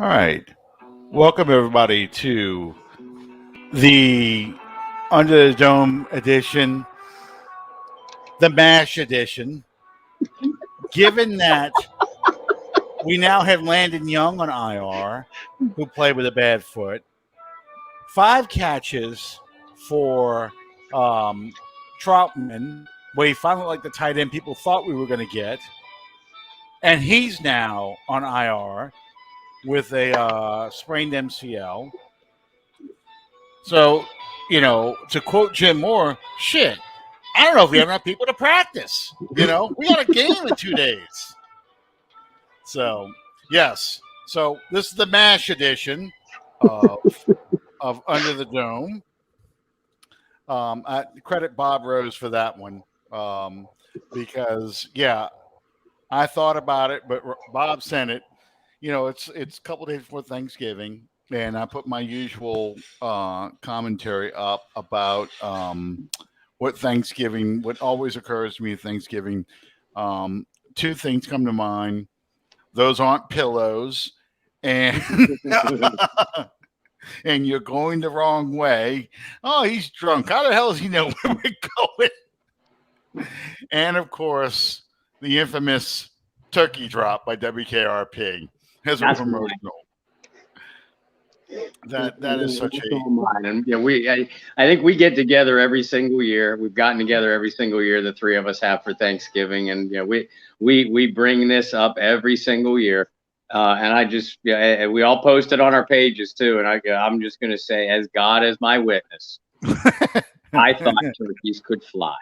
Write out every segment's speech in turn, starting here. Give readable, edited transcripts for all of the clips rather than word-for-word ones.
All right. Welcome, everybody, to the Under the Dome edition, the MASH edition. Given that we now have Landon Young on IR, who played with a bad foot, 5 catches for Troutman, where he finally like the tight end people thought we were going to get. And he's now on IR with a sprained MCL. So, to quote Jim Moore, shit, I don't know if we have enough people to practice. We got a game in 2 days. So, yes. So, this is the MASH edition of Under the Dome. I credit Bob Rose for that one because, I thought about it, but Bob sent it. It's a couple days before Thanksgiving. And I put my usual commentary up about what always occurs to me at Thanksgiving. 2 things come to mind. Those aren't pillows, and and you're going the wrong way. Oh, he's drunk. How the hell does he know where we're going? And of course, the infamous turkey drop by WKRP as a promotional. That is such a. And I think we get together every single year. We've gotten together every single year. The 3 of us have for Thanksgiving, and we bring this up every single year. And I just we all post it on our pages too. And I'm just going to say, as God is my witness, I thought turkeys could fly.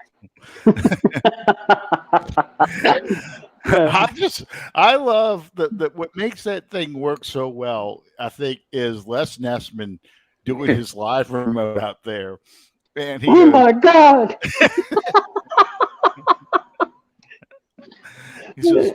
I love that what makes that thing work so well, I think, is Les Nessman doing his live remote out there. And my God. The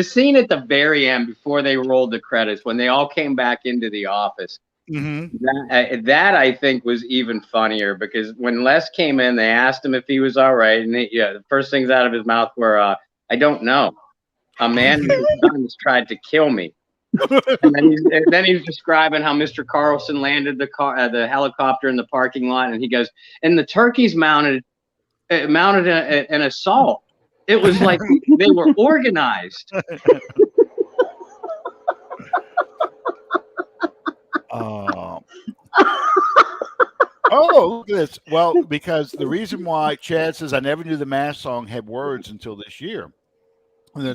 scene at the very end before they rolled the credits, when they all came back into the office, that I think was even funnier, because when Les came in, they asked him if he was all right, and the first things out of his mouth were, "I don't know. A man with guns tried to kill me." And then he's describing how Mr. Carlson landed the helicopter in the parking lot, and he goes, "And the turkeys mounted an assault. It was like they were organized." Look at this. Well, because the reason why Chad says I never knew the MASH song had words until this year.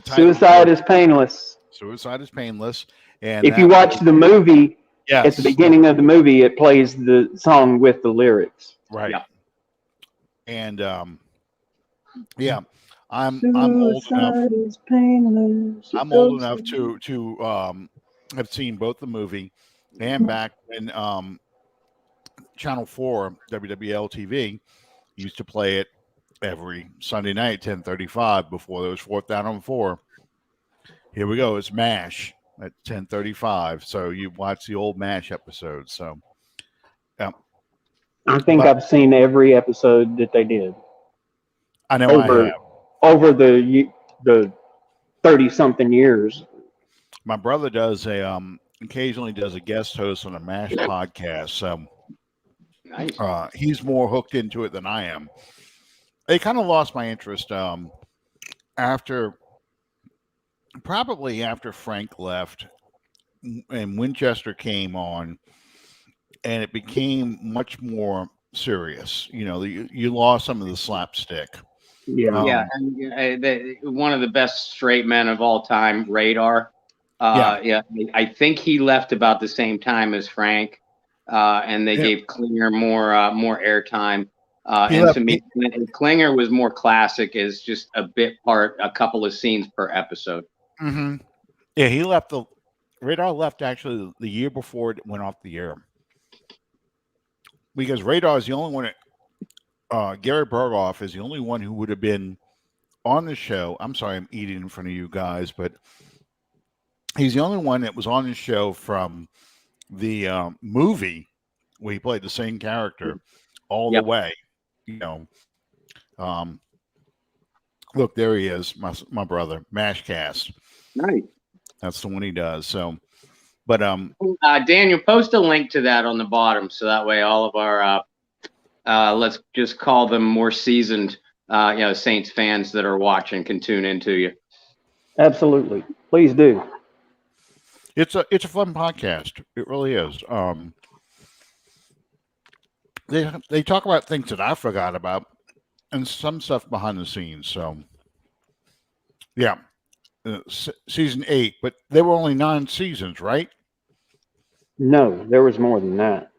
Suicide is painless. Suicide is painless. And if you watch the movie, at the beginning of the movie, it plays the song with the lyrics. Right. Yeah. And I'm old enough. Is painless. I'm old enough to have seen both the movie and back when Channel 4 WWL TV used to play it every Sunday night, 10:35, before there was 4th Down on 4. Here we go. It's MASH at 10:35. So you watch the old MASH episodes. So, I think I've seen every episode that they did. I know I have. Over the 30-something years. My brother does occasionally does a guest host on a MASH podcast. So nice. He's more hooked into it than I am. It kind of lost my interest after Frank left and Winchester came on, and it became much more serious. You lost some of the slapstick. Yeah. One of the best straight men of all time, Radar. I think he left about the same time as Frank, and they gave Klinger more airtime. To me, Klinger was more classic as just a bit part, a couple of scenes per episode. Mm-hmm. Yeah, he left. Radar left actually the year before it went off the air, because Radar is the only one. Gary Berghoff is the only one who would have been on the show. I'm sorry, I'm eating in front of you guys, but he's the only one that was on the show from the movie where he played the same character all the way. Look, there he is, my brother, Mashcast. Nice. That's the one he does. So, but Daniel, post a link to that on the bottom, so that way all of our let's just call them more seasoned, Saints fans that are watching can tune into you. Absolutely, please do. It's a fun podcast. It really is. They talk about things that I forgot about, and some stuff behind the scenes. So, yeah, season 8, but there were only 9 seasons, right? No, there was more than that.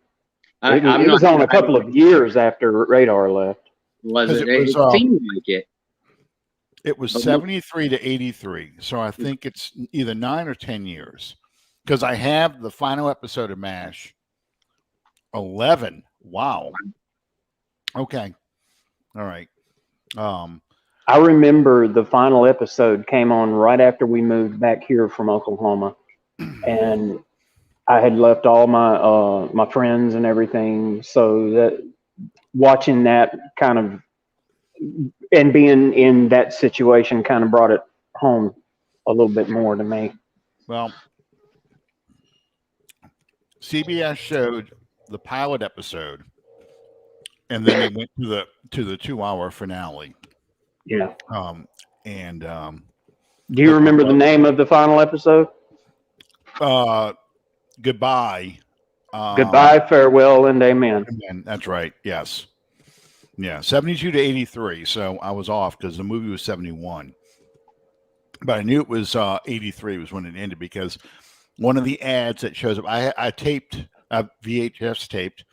It I'm was on a couple of years after Radar left. Was it? It seemed like it. It was 73 to 83, so I think it's either 9 or 10 years. Because I have the final episode of MASH. 11. Wow. Okay. All right. I remember the final episode came on right after we moved back here from Oklahoma, and I had left all my my friends and everything. So that watching that kind of and being in that situation kind of brought it home a little bit more to me. Well, CBS showed the pilot episode, and then they went to the 2-hour finale. Yeah. Do you remember the name of the final episode? Goodbye. Goodbye, farewell, and amen. Amen. That's right. Yes. Yeah. 72 to 83. So I was off because the movie was 71. But I knew it was 83 was when it ended, because one of the ads that shows up, I taped, VHS taped,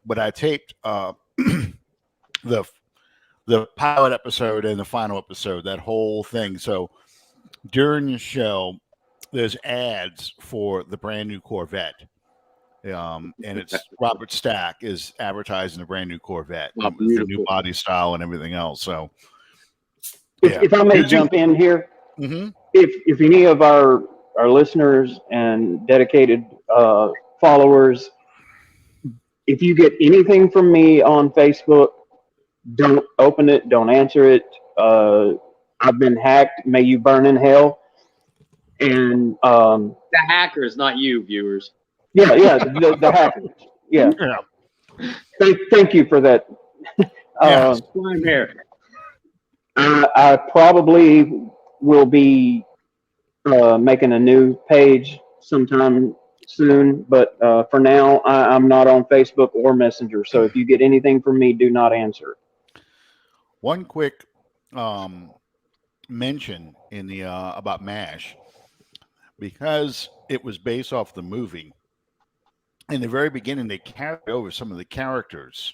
but I taped the pilot episode and the final episode, that whole thing. So during the show, there's ads for the brand new Corvette. And it's Robert Stack is advertising the brand new Corvette with the new body style and everything else. So, if I may jump in here, if any of our listeners and dedicated followers, if you get anything from me on Facebook, don't open it, don't answer it. I've been hacked. May you burn in hell. And the hackers, not you, viewers. Yeah, the hackers. Yeah. Thank you for that. I'm here. I probably will be making a new page sometime soon, but for now, I'm not on Facebook or Messenger. So if you get anything from me, do not answer. One quick mention in the about MASH, because it was based off the movie. In the very beginning, they carried over some of the characters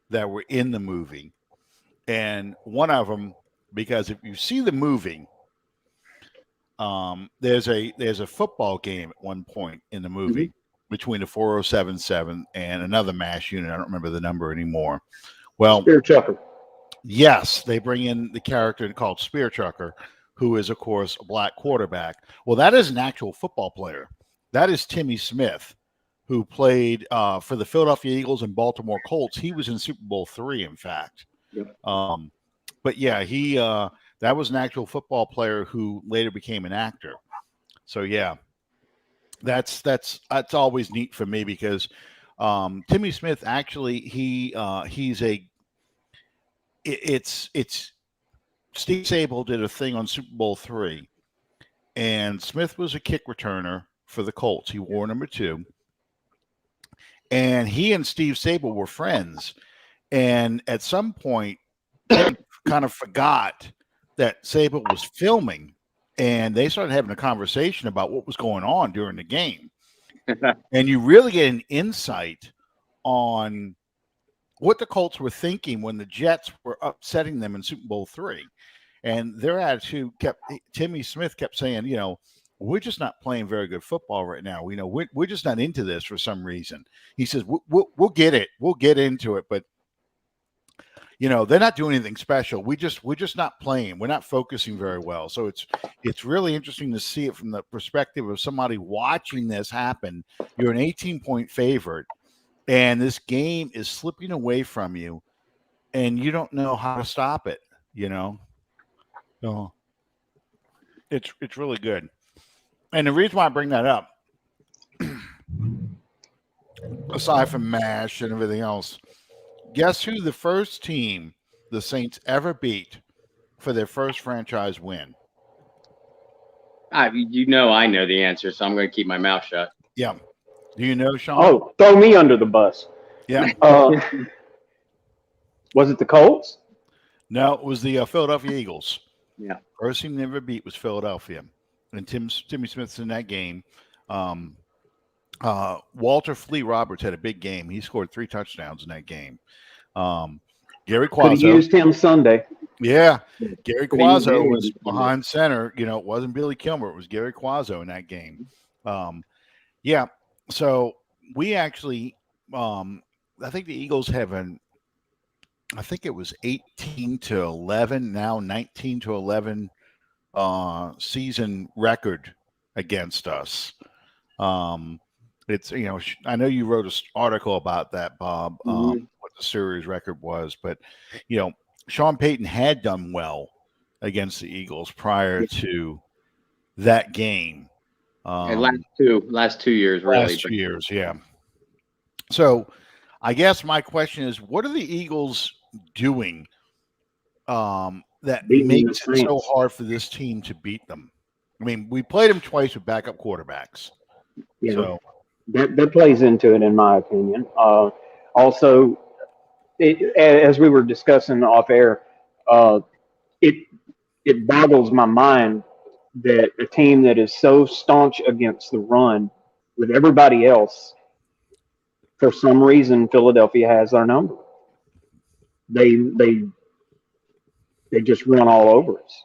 that were in the movie. And one of them, because if you see the movie, there's a football game at one point in the movie between the 4077 and another MASH unit. I don't remember the number anymore. Well, Spear Chucker. Yes, they bring in the character called Spear Chucker, who is, of course, a black quarterback. Well, that is an actual football player. That is Timmy Smith, who played for the Philadelphia Eagles and Baltimore Colts. He was in Super Bowl III, in fact. Yep. But yeah, he that was an actual football player who later became an actor. So yeah, that's always neat for me, because Timmy Smith actually it's Steve Sable did a thing on Super Bowl III, and Smith was a kick returner for the Colts. He wore number 2. And he and Steve Sable were friends. And at some point, Tim kind of forgot that Sable was filming, and they started having a conversation about what was going on during the game. And you really get an insight on what the Colts were thinking when the Jets were upsetting them in Super Bowl III. And their attitude Timmy Smith kept saying, we're just not playing very good football right now. We're just not into this for some reason. He says, we'll get it. We'll get into it. But, they're not doing anything special. We're just not playing. We're not focusing very well. So it's really interesting to see it from the perspective of somebody watching this happen. You're an 18-point favorite, and this game is slipping away from you, and you don't know how to stop it, So it's really good. And the reason why I bring that up, aside from MASH and everything else, guess who the first team the Saints ever beat for their first franchise win? I know the answer, so I'm going to keep my mouth shut. Yeah. Do you know, Sean? Oh, throw me under the bus. Yeah. Was it the Colts? No, it was the Philadelphia Eagles. Yeah. First team they ever beat was Philadelphia. And Timmy Smith's in that game. Walter Flea Roberts had a big game. He scored 3 touchdowns in that game. Gary Quazzo. Could have used him Sunday. Yeah. Gary Quazzo was behind center. You know, it wasn't Billy Kilmer. It was Gary Quazzo in that game. Yeah. So we actually, I think the Eagles have I think it was 18-11, now 19-11 season record against us. It's, you know, I know you wrote an article about that, Bob, what the series record was, but, you know, Sean Payton had done well against the Eagles prior to that game. Last 2 years, really. Last 2 years, yeah. So I guess my question is, what are the Eagles doing that makes it so hard for this team to beat them? I mean, we played them twice with backup quarterbacks. Yeah, so that plays into it, in my opinion. Also, as we were discussing off air, it boggles my mind that a team that is so staunch against the run with everybody else, for some reason, Philadelphia has our number. They just run all over us.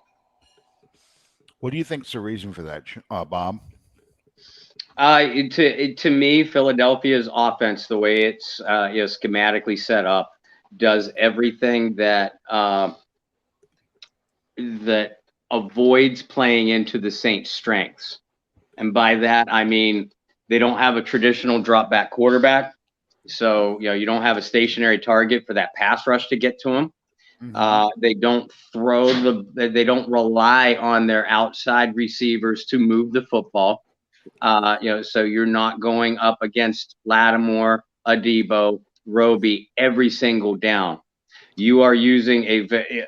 What do you think is the reason for that, Bob? To me, Philadelphia's offense, the way it's schematically set up, does everything that that avoids playing into the Saints' strengths. And by that, I mean they don't have a traditional drop back quarterback. So, you don't have a stationary target for that pass rush to get to him. They don't they don't rely on their outside receivers to move the football. So you're not going up against Lattimore, Adebo, Roby every single down. You are using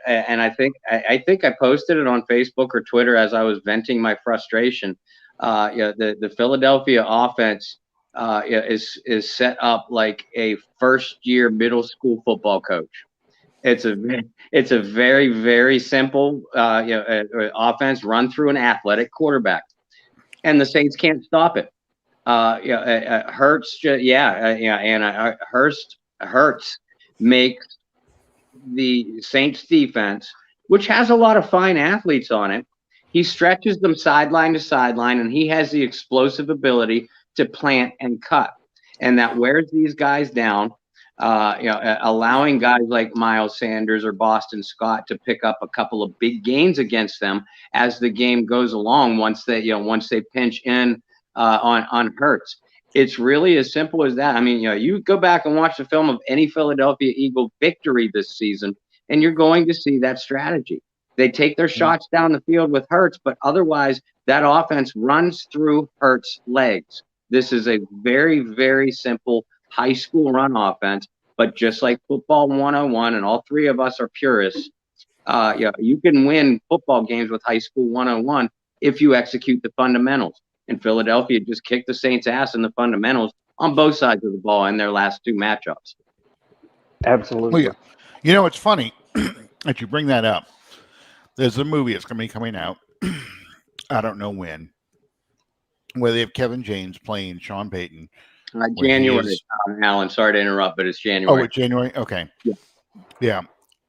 and I think I posted it on Facebook or Twitter as I was venting my frustration. The Philadelphia offense is set up like a first-year middle school football coach. It's a very, very simple offense run through an athletic quarterback, and the Saints can't stop it. Hurts, Hurts makes the Saints defense, which has a lot of fine athletes on it. He stretches them sideline to sideline, and he has the explosive ability to plant and cut, and that wears these guys down. Allowing guys like Miles Sanders or Boston Scott to pick up a couple of big gains against them as the game goes along. Once they pinch in on Hurts, it's really as simple as that. I mean, you go back and watch the film of any Philadelphia Eagle victory this season, and you're going to see that strategy. They take their shots down the field with Hurts, but otherwise that offense runs through Hurts' legs. This is a very, very simple high school run offense, but just like football 101, and all three of us are purists, you can win football games with high school 101 if you execute the fundamentals. And Philadelphia just kicked the Saints' ass in the fundamentals on both sides of the ball in their last 2 matchups. Absolutely. Well, yeah. It's funny that you bring that up. There's a movie that's going to be coming out. I don't know when, where they have Kevin James playing Sean Payton. January, Alan. Sorry to interrupt, but it's January. Oh, it's January? Okay. Yeah.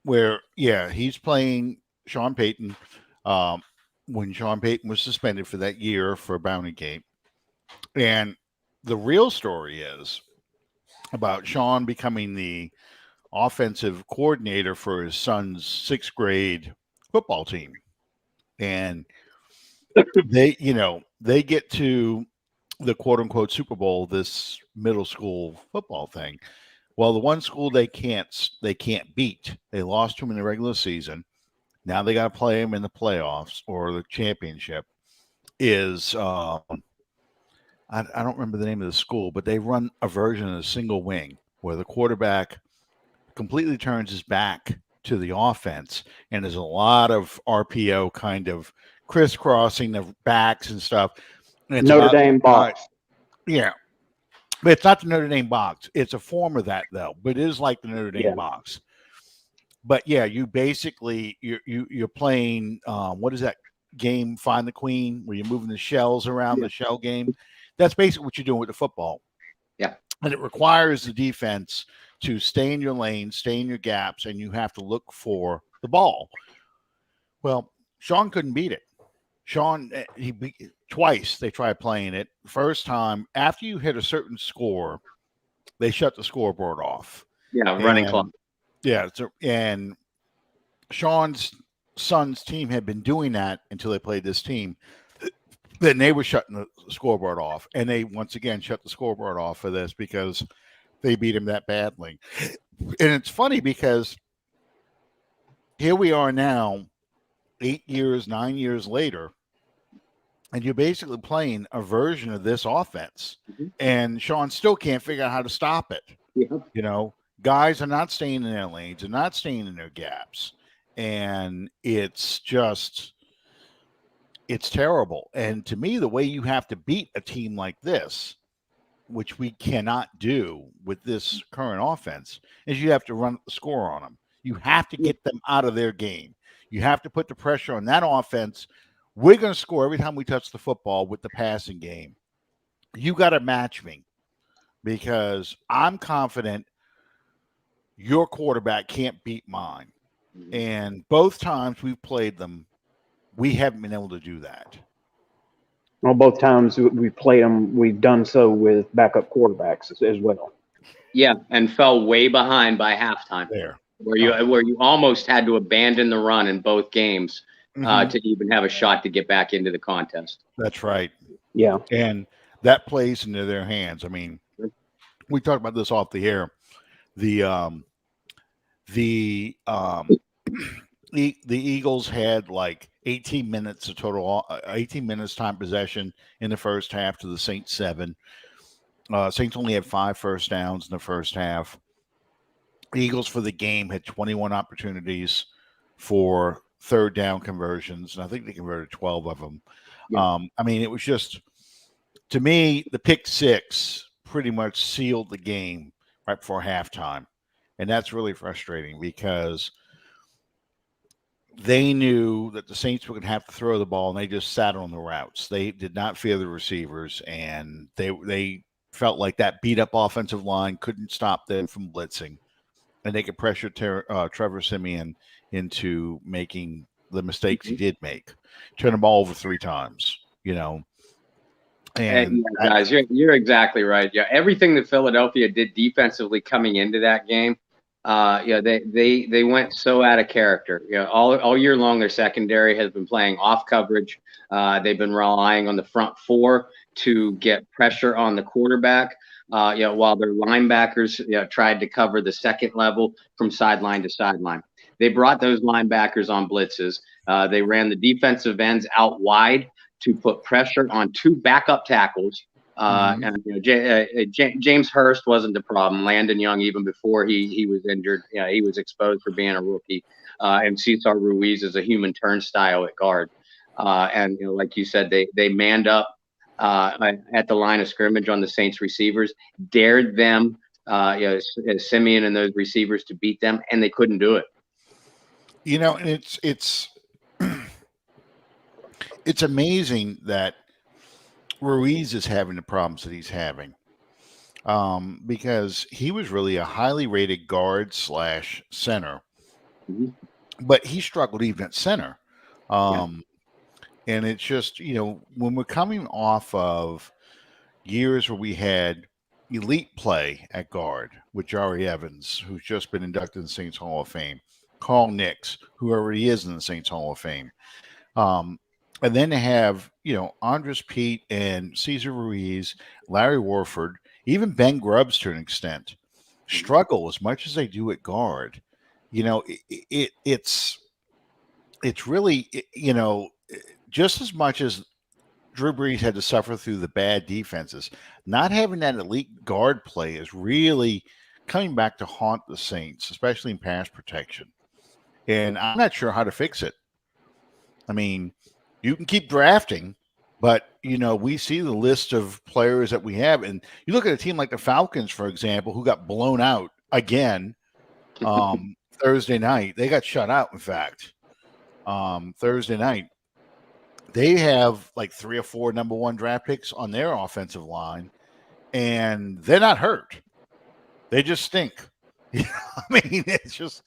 Where, he's playing Sean Payton when Sean Payton was suspended for that year for Bounty Gate. And the real story is about Sean becoming the offensive coordinator for his son's 6th grade football team. And they get to the quote unquote Super Bowl, this middle school football thing. Well, the one school they can't beat. They lost to him in the regular season. Now they got to play him in the playoffs or the championship. is I don't remember the name of the school, but they run a version of a single wing where the quarterback completely turns his back to the offense, and there's a lot of RPO kind of crisscrossing the backs and stuff. And it's Notre about Dame box. yeah, but it's not the Notre Dame box. It's a form of that though, but it is like the Notre Dame box. But yeah, you basically you're playing what is that game? Find the Queen, where you're moving the shells around the shell game. That's basically what you're doing with the football. Yeah, and it requires the defense to stay in your lane, stay in your gaps, and you have to look for the ball. Well, Sean couldn't beat it. Sean, twice they tried playing it. First time, after you hit a certain score, they shut the scoreboard off. Yeah, running clock. Yeah, and Sean's son's team had been doing that until they played this team. Then they were shutting the scoreboard off, and they once again shut the scoreboard off for this because they beat him that badly. And it's funny because here we are now, 9 years later, and you're basically playing a version of this offense, and Sean still can't figure out how to stop it. Yeah. You know, guys are not staying in their lanes, they're not staying in their gaps, and it's terrible. And to me, the way you have to beat a team like this, which we cannot do with this current offense, is you have to run the score on them. You have to get them out of their game. You have to put the pressure on that offense. We're going to score every time we touch the football with the passing game. You got to match me, because I'm confident your quarterback can't beat mine. And both times we've played them, we haven't been able to do that. Well, both times we played them, we've done so with backup quarterbacks as well. Yeah, and fell way behind by halftime. There, where you almost had to abandon the run in both games to even have a shot to get back into the contest. That's right. Yeah, and that plays into their hands. I mean, we talked about this off the air. The Eagles had like 18 minutes of total, 18 minutes time possession in the first half to the Saints 7. Saints only had 5 first downs in the first half. Eagles for the game had 21 opportunities for third down conversions, and I think they converted 12 of them. Yeah. I mean, it was just, to me, the pick six pretty much sealed the game right before halftime. And that's really frustrating because they knew that the Saints were going to have to throw the ball, and they just sat on the routes. They did not fear the receivers, and they felt like that beat-up offensive line couldn't stop them from blitzing, and they could pressure Trevor Siemian into making the mistakes he did make. Turn the ball over 3 times, you know. And guys, you're exactly right. Yeah, everything that Philadelphia did defensively coming into that game, they went so out of character. All year long, their secondary has been playing off coverage. They've been relying on the front 4 to get pressure on the quarterback. While their linebackers tried to cover the second level from sideline to sideline. They brought those linebackers on blitzes. They ran the defensive ends out wide to put pressure on 2 backup tackles. And James Hurst wasn't the problem. Landon Young, even before he was injured, he was exposed for being a rookie. And Cesar Ruiz is a human turnstile at guard. And like you said, they manned up at the line of scrimmage on the Saints receivers, dared them, Siemian and those receivers to beat them, and they couldn't do it. And it's amazing that Ruiz is having the problems that he's having, because he was really a highly rated guard / center, but he struggled even at center. And it's just, when we're coming off of years where we had elite play at guard with Jari Evans, who's just been inducted in the Saints Hall of Fame, Carl Nix, who already is in the Saints Hall of Fame. And then to have, Andres Pete and Cesar Ruiz, Larry Warford, even Ben Grubbs to an extent, struggle as much as they do at guard. It's really, just as much as Drew Brees had to suffer through the bad defenses. Not having that elite guard play is really coming back to haunt the Saints, especially in pass protection. And I'm not sure how to fix it. I mean, you can keep drafting, but, we see the list of players that we have. And you look at a team like the Falcons, for example, who got blown out again Thursday night. They got shut out, in fact, Thursday night. They have like 3 or 4 number 1 draft picks on their offensive line, and they're not hurt. They just stink. I mean, it's just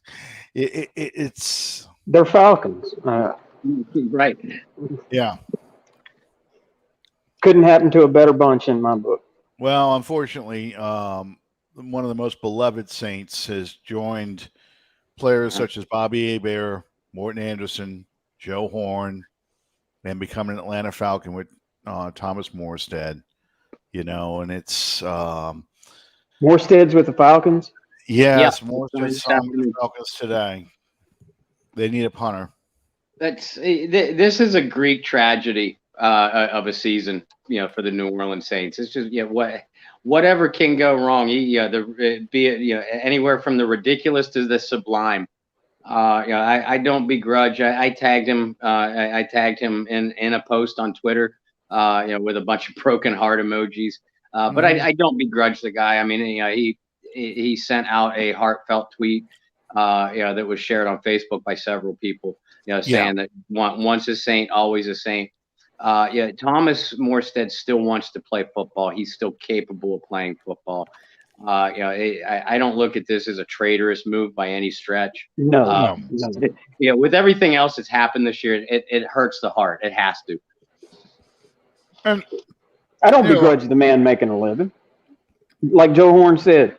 it's they're Falcons, right? Yeah, couldn't happen to a better bunch in my book. Well, unfortunately, one of the most beloved Saints has joined players such as Bobby Hebert, Morton Anderson, Joe Horn, and become an Atlanta Falcon with Thomas Morstead, and it's Morstead's with the Falcons? Yes, Morstead's with the Falcons today. They need a punter. This is a Greek tragedy of a season, for the New Orleans Saints. It's just, whatever can go wrong, be it, anywhere from the ridiculous to the sublime. I don't begrudge. I tagged him. I tagged him in a post on Twitter, with a bunch of broken heart emojis. But I don't begrudge the guy. I mean, he sent out a heartfelt tweet, that was shared on Facebook by several people, saying that once a Saint, always a Saint. Thomas Morstead still wants to play football. He's still capable of playing football. I don't look at this as a traitorous move by any stretch. No. With everything else that's happened this year, it hurts the heart. It has to. And I don't begrudge the man making a living. Like Joe Horn said,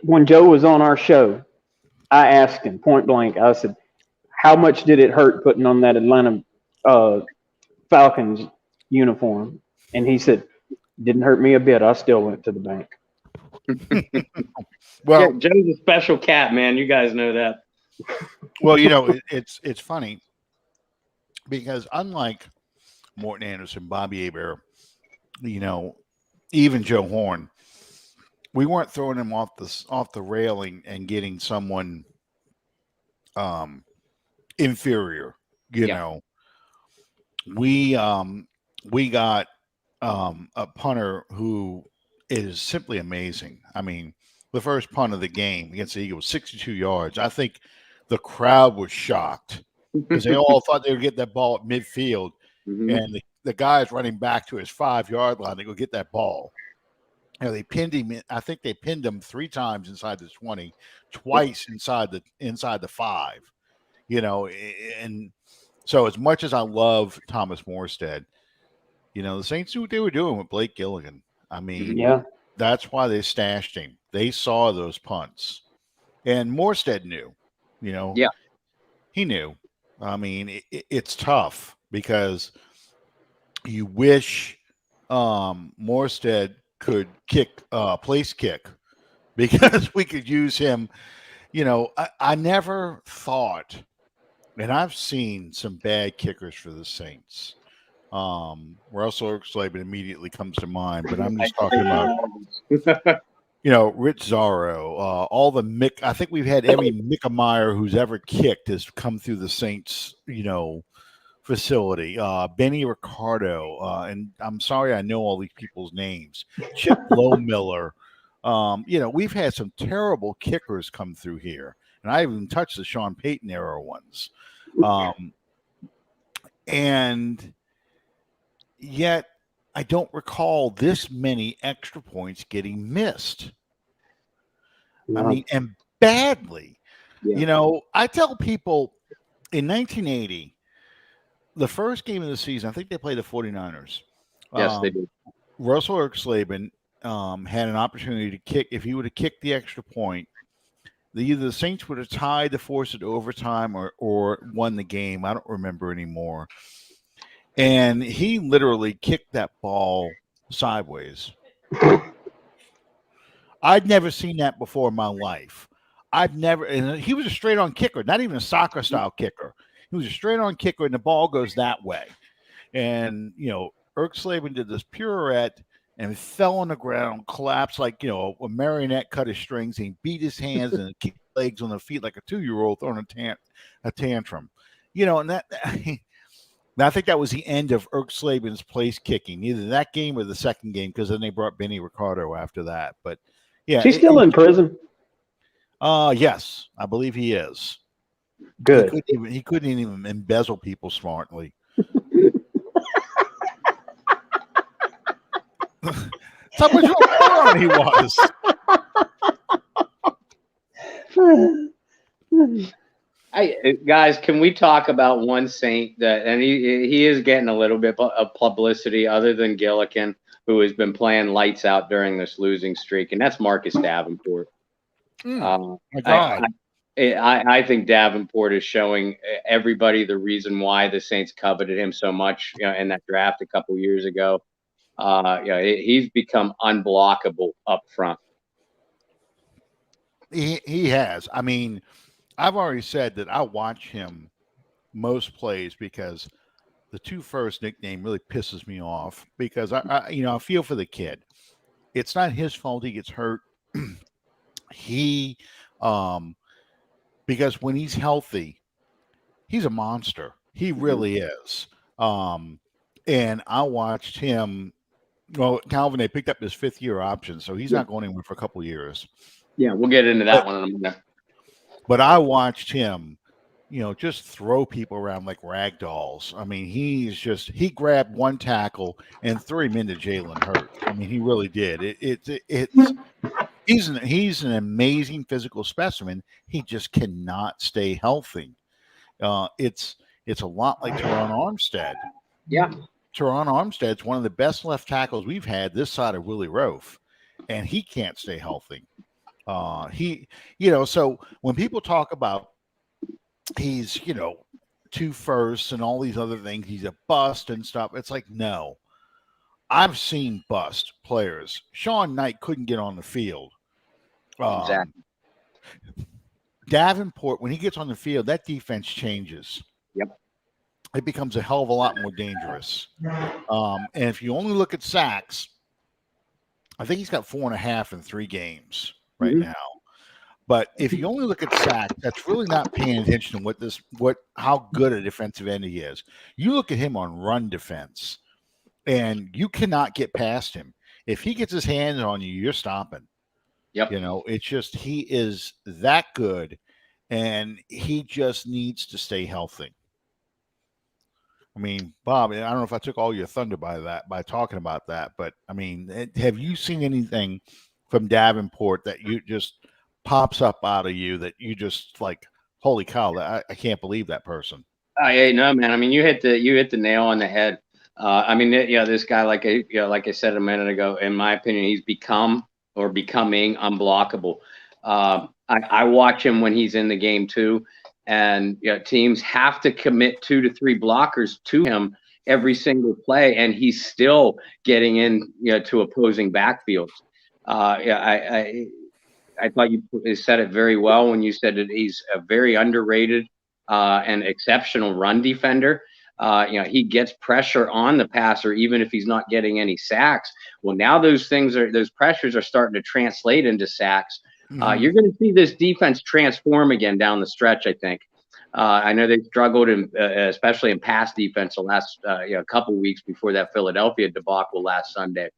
when Joe was on our show, I asked him point blank. I said, "How much did it hurt putting on that Atlanta Falcons uniform?" And he said, "Didn't hurt me a bit. I still went to the bank." Well, Joe's a special cat, man. You guys know that. Well, it's funny because unlike Morton Anderson, Bobby Hebert, even Joe Horn, we weren't throwing him off the railing and getting someone inferior. We got a punter who is simply amazing. I mean, the first punt of the game against the Eagles, 62 yards. I think the crowd was shocked because they all thought they would get that ball at midfield, and the guy's running back to his 5-yard line to go get that ball. They pinned him. I think they pinned him 3 times inside the 20, twice inside the 5. And so as much as I love Thomas Morstead, the Saints knew what they were doing with Blake Gilligan. I mean, that's why they stashed him. They saw those punts, and Morstead knew. He knew. I mean, it's tough because you wish Morstead could place kick because we could use him. I never thought, and I've seen some bad kickers for the Saints. Russell Erxleben immediately comes to mind, but I'm just talking about, Rich Zorro, all the Mick. I think we've had every Mickemeyer who's ever kicked has come through the Saints, facility. Benny Ricardo, and I'm sorry I know all these people's names. Chip Lowmiller. We've had some terrible kickers come through here, and I haven't even touched the Sean Payton era ones. And yet I don't recall this many extra points getting missed. I mean, and badly. I tell people in 1980, the first game of the season, I think they played the 49ers. Yes, they did. Russell Erxleben had an opportunity to kick. If he would have kicked the extra point, either the Saints would have tied to force it to overtime or won the game. I don't remember anymore. And he literally kicked that ball sideways. I'd never seen that before in my life. And he was a straight-on kicker, not even a soccer-style kicker. He was a straight-on kicker, and the ball goes that way. And, Slavin did this pirouette and fell on the ground, collapsed like, a marionette cut his strings. And he beat his hands and kicked legs on the feet like a 2-year-old throwing a tantrum. And that I think that was the end of Slavin's place kicking, either that game or the second game, because then they brought Benny Ricardo after that. But yeah, he's still in prison. Yes, I believe he is. Good. He couldn't even embezzle people smartly. How much of a moron he was. Guys, can we talk about one Saint and he is getting a little bit of publicity other than Gillikin, who has been playing lights out during this losing streak, and that's Marcus Davenport. My God. I think Davenport is showing everybody the reason why the Saints coveted him so much, in that draft a couple years ago. He's become unblockable up front. He has. I mean, I've already said that I watch him most plays because the 2 first nickname really pisses me off, because I feel for the kid. It's not his fault he gets hurt. Because when he's healthy, he's a monster. He really is. And I watched him. Well, Calvin, they picked up his 5th-year option, so he's not going anywhere for a couple of years. Yeah, we'll get into that one in a minute. But I watched him, just throw people around like rag dolls. I mean, he grabbed 1 tackle and threw him into Jalen Hurts. I mean, he really did. He's an amazing physical specimen. He just cannot stay healthy. It's a lot like Teron Armstead. Yeah. Teron Armstead's one of the best left tackles we've had this side of Willie Roaf, and he can't stay healthy. So when people talk about he's, 2 firsts and all these other things, he's a bust and stuff, it's like, no. I've seen bust players. Sean Knight couldn't get on the field. Exactly. Davenport, when he gets on the field, that defense changes. Yep. It becomes a hell of a lot more dangerous. And if you only look at sacks, I think he's got 4.5 in 3 games right now. But if you only look at sacks, that's really not paying attention to how good a defensive end he is. You look at him on run defense, and you cannot get past him. If he gets his hands on you, you're stopping. Yep. It's just he is that good, and he just needs to stay healthy. I mean, Bob, I don't know if I took all your thunder by talking about that, but I mean, have you seen anything from Davenport that you just pops up out of you that you just like, holy cow, I can't believe that person? No, man. I mean, you hit the nail on the head. This guy, like I said a minute ago, in my opinion, he's becoming unblockable. I watch him when he's in the game too, and teams have to commit 2 to 3 blockers to him every single play, and he's still getting in to opposing backfields. I thought you said it very well when you said that he's a very underrated and exceptional run defender. He gets pressure on the passer, even if he's not getting any sacks. Well, now those pressures are starting to translate into sacks. Mm-hmm. You're going to see this defense transform again down the stretch, I think. I know they struggled, especially in pass defense the last couple weeks before that Philadelphia debacle last Sunday.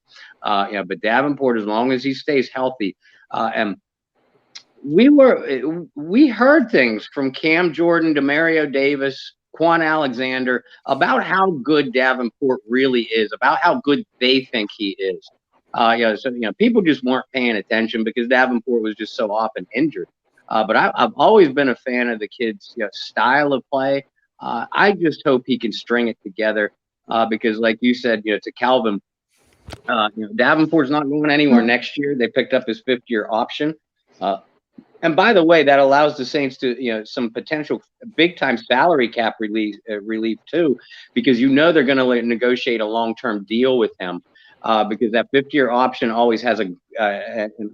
But Davenport, as long as he stays healthy, and we heard things from Cam Jordan, Demario Davis, Quan Alexander about how good Davenport really is, about how good they think he is. People just weren't paying attention because Davenport was just so often injured. But I've always been a fan of the kid's style of play. I just hope he can string it together because, like you said, to Calvin, Davenport's not going anywhere next year. They picked up his 5th-year option. And by the way, that allows the Saints to, some potential big-time salary cap relief too, because they're going to negotiate a long-term deal with him, because that 5th-year option always has an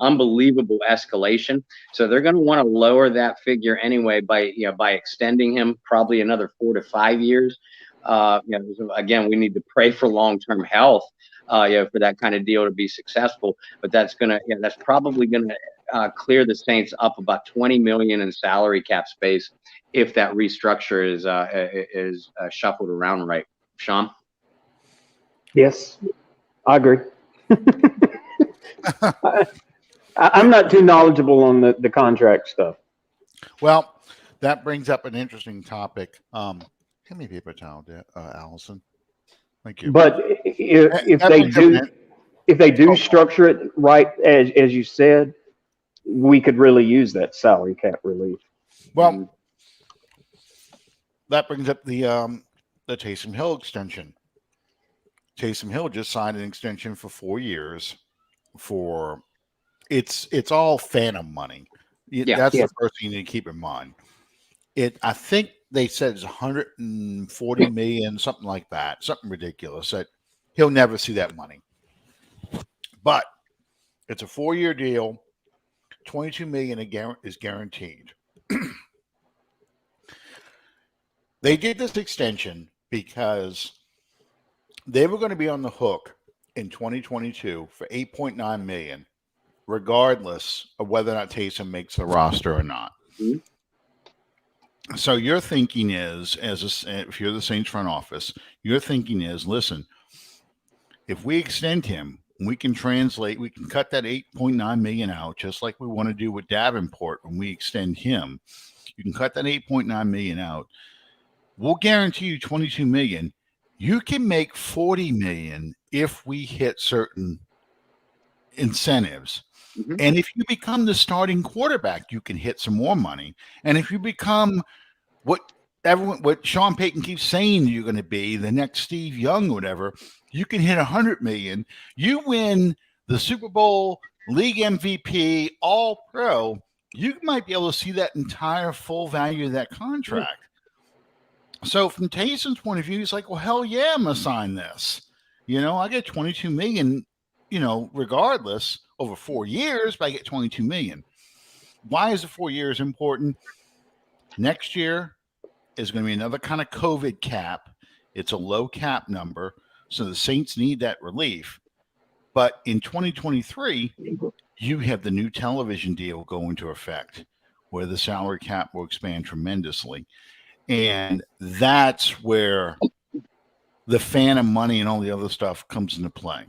unbelievable escalation. So they're going to want to lower that figure anyway by extending him probably another 4 to 5 years. Again, we need to pray for long-term health, for that kind of deal to be successful. But that's probably gonna clear the Saints up about $20 million in salary cap space if that restructure is shuffled around right. Sean? Yes, I agree. I'm not too knowledgeable on the contract stuff. Well, that brings up an interesting topic. Hand me a paper towel, Allison. Thank you. But if they do structure it right, as you said, we could really use that salary cap relief. Well, that brings up the Taysom Hill extension. Taysom Hill just signed an extension for 4 years. It's all phantom money. That's the first thing you need to keep in mind. I think they said it's 140 million, something like that, something ridiculous. That he'll never see that money. But it's a 4-year deal. 22 million is guaranteed. They did this extension because they were going to be on the hook in 2022 for 8.9 million, regardless of whether or not Taysom makes the roster or not. Mm-hmm. So your thinking is, if you're the Saints front office, your thinking is, listen, if we extend him, we can cut that 8.9 million out, just like we want to do with Davenport when we extend him. You can cut that 8.9 million out. We'll guarantee you 22 million. You can make 40 million if we hit certain incentives. Mm-hmm. And if you become the starting quarterback, you can hit some more money. And if you become what Sean Payton keeps saying you're going to be, the next Steve Young or whatever, you can hit 100 million. You win the Super Bowl, league MVP, all pro. You might be able to see that entire full value of that contract. Mm-hmm. So from Taysom's point of view, he's like, well, hell yeah, I'm going to sign this. I get 22 million, regardless over 4 years, but I get 22 million. Why is the 4 years important? Next year is going to be another kind of COVID cap. It's a low cap number. So the Saints need that relief. But in 2023, you have the new television deal go into effect where the salary cap will expand tremendously. And that's where the phantom money and all the other stuff comes into play.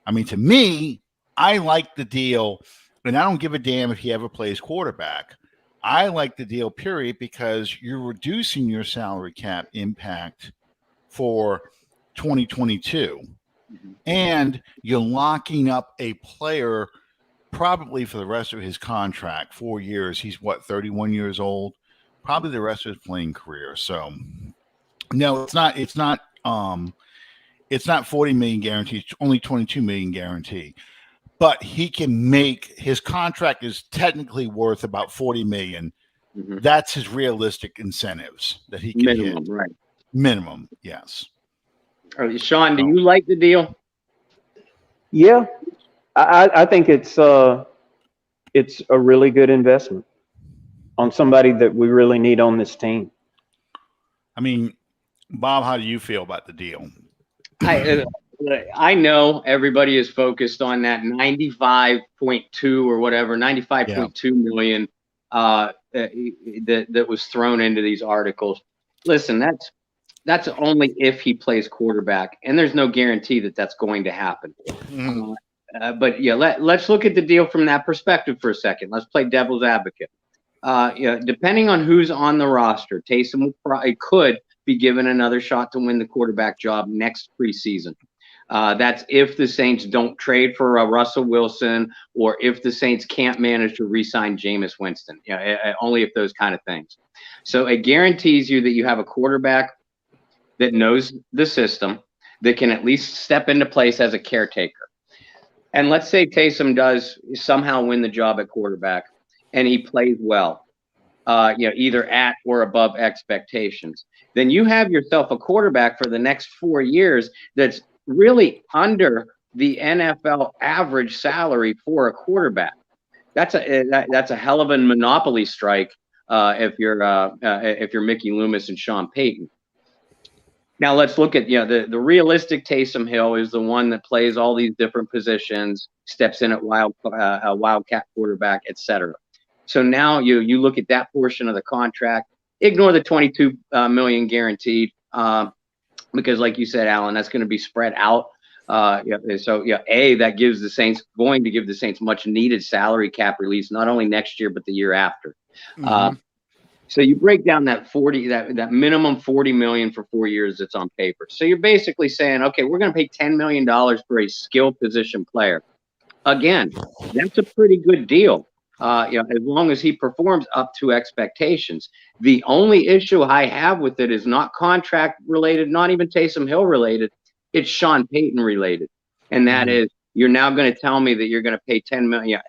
I mean, to me, I like the deal, and I don't give a damn if he ever plays quarterback. I like the deal, period, because you're reducing your salary cap impact for 2022. Mm-hmm. And you're locking up a player probably for the rest of his contract, 4 years. He's 31 years old, probably the rest of his playing career. So no, it's not 40 million guaranteed, only 22 million guarantee. But he can his contract is technically worth about 40 million. Mm-hmm. That's his realistic incentives that he can hit. Right. Minimum, yes. Sean, do you like the deal? Yeah, I think it's a really good investment on somebody that we really need on this team. I mean, Bob, how do you feel about the deal? I know everybody is focused on that 95.2 or whatever, 95.2 million that was thrown into these articles. Listen, that's only if he plays quarterback, and there's no guarantee that that's going to happen. Mm-hmm. But yeah, let's look at the deal from that perspective for a second. Let's play devil's advocate. Depending on who's on the roster, Taysom could be given another shot to win the quarterback job next preseason. That's if the Saints don't trade for Russell Wilson, or if the Saints can't manage to re-sign Jameis Winston. Only if those kind of things. So it guarantees you that you have a quarterback that knows the system, that can at least step into place as a caretaker. And let's say Taysom does somehow win the job at quarterback, and he plays well, either at or above expectations. Then you have yourself a quarterback for the next 4 years that's really under the NFL average salary for a quarterback. That's a hell of a monopoly strike if you're Mickey Loomis and Sean Payton. Now let's look at the realistic Taysom Hill is the one that plays all these different positions, steps in at wildcat quarterback, etc. So now you look at that portion of the contract. Ignore the 22 million guaranteed, because like you said, Alan, that's going to be spread out. That gives the Saints going to give the Saints much needed salary cap release, not only next year but the year after. Mm-hmm. So you break down that that minimum 40 million for 4 years that's on paper. So you're basically saying, okay, we're going to pay $10 million for a skill position player. Again, that's a pretty good deal. As long as he performs up to expectations. The only issue I have with it is not contract related, not even Taysom Hill related. It's Sean Payton related, and that is you're now going to tell me that you're going to pay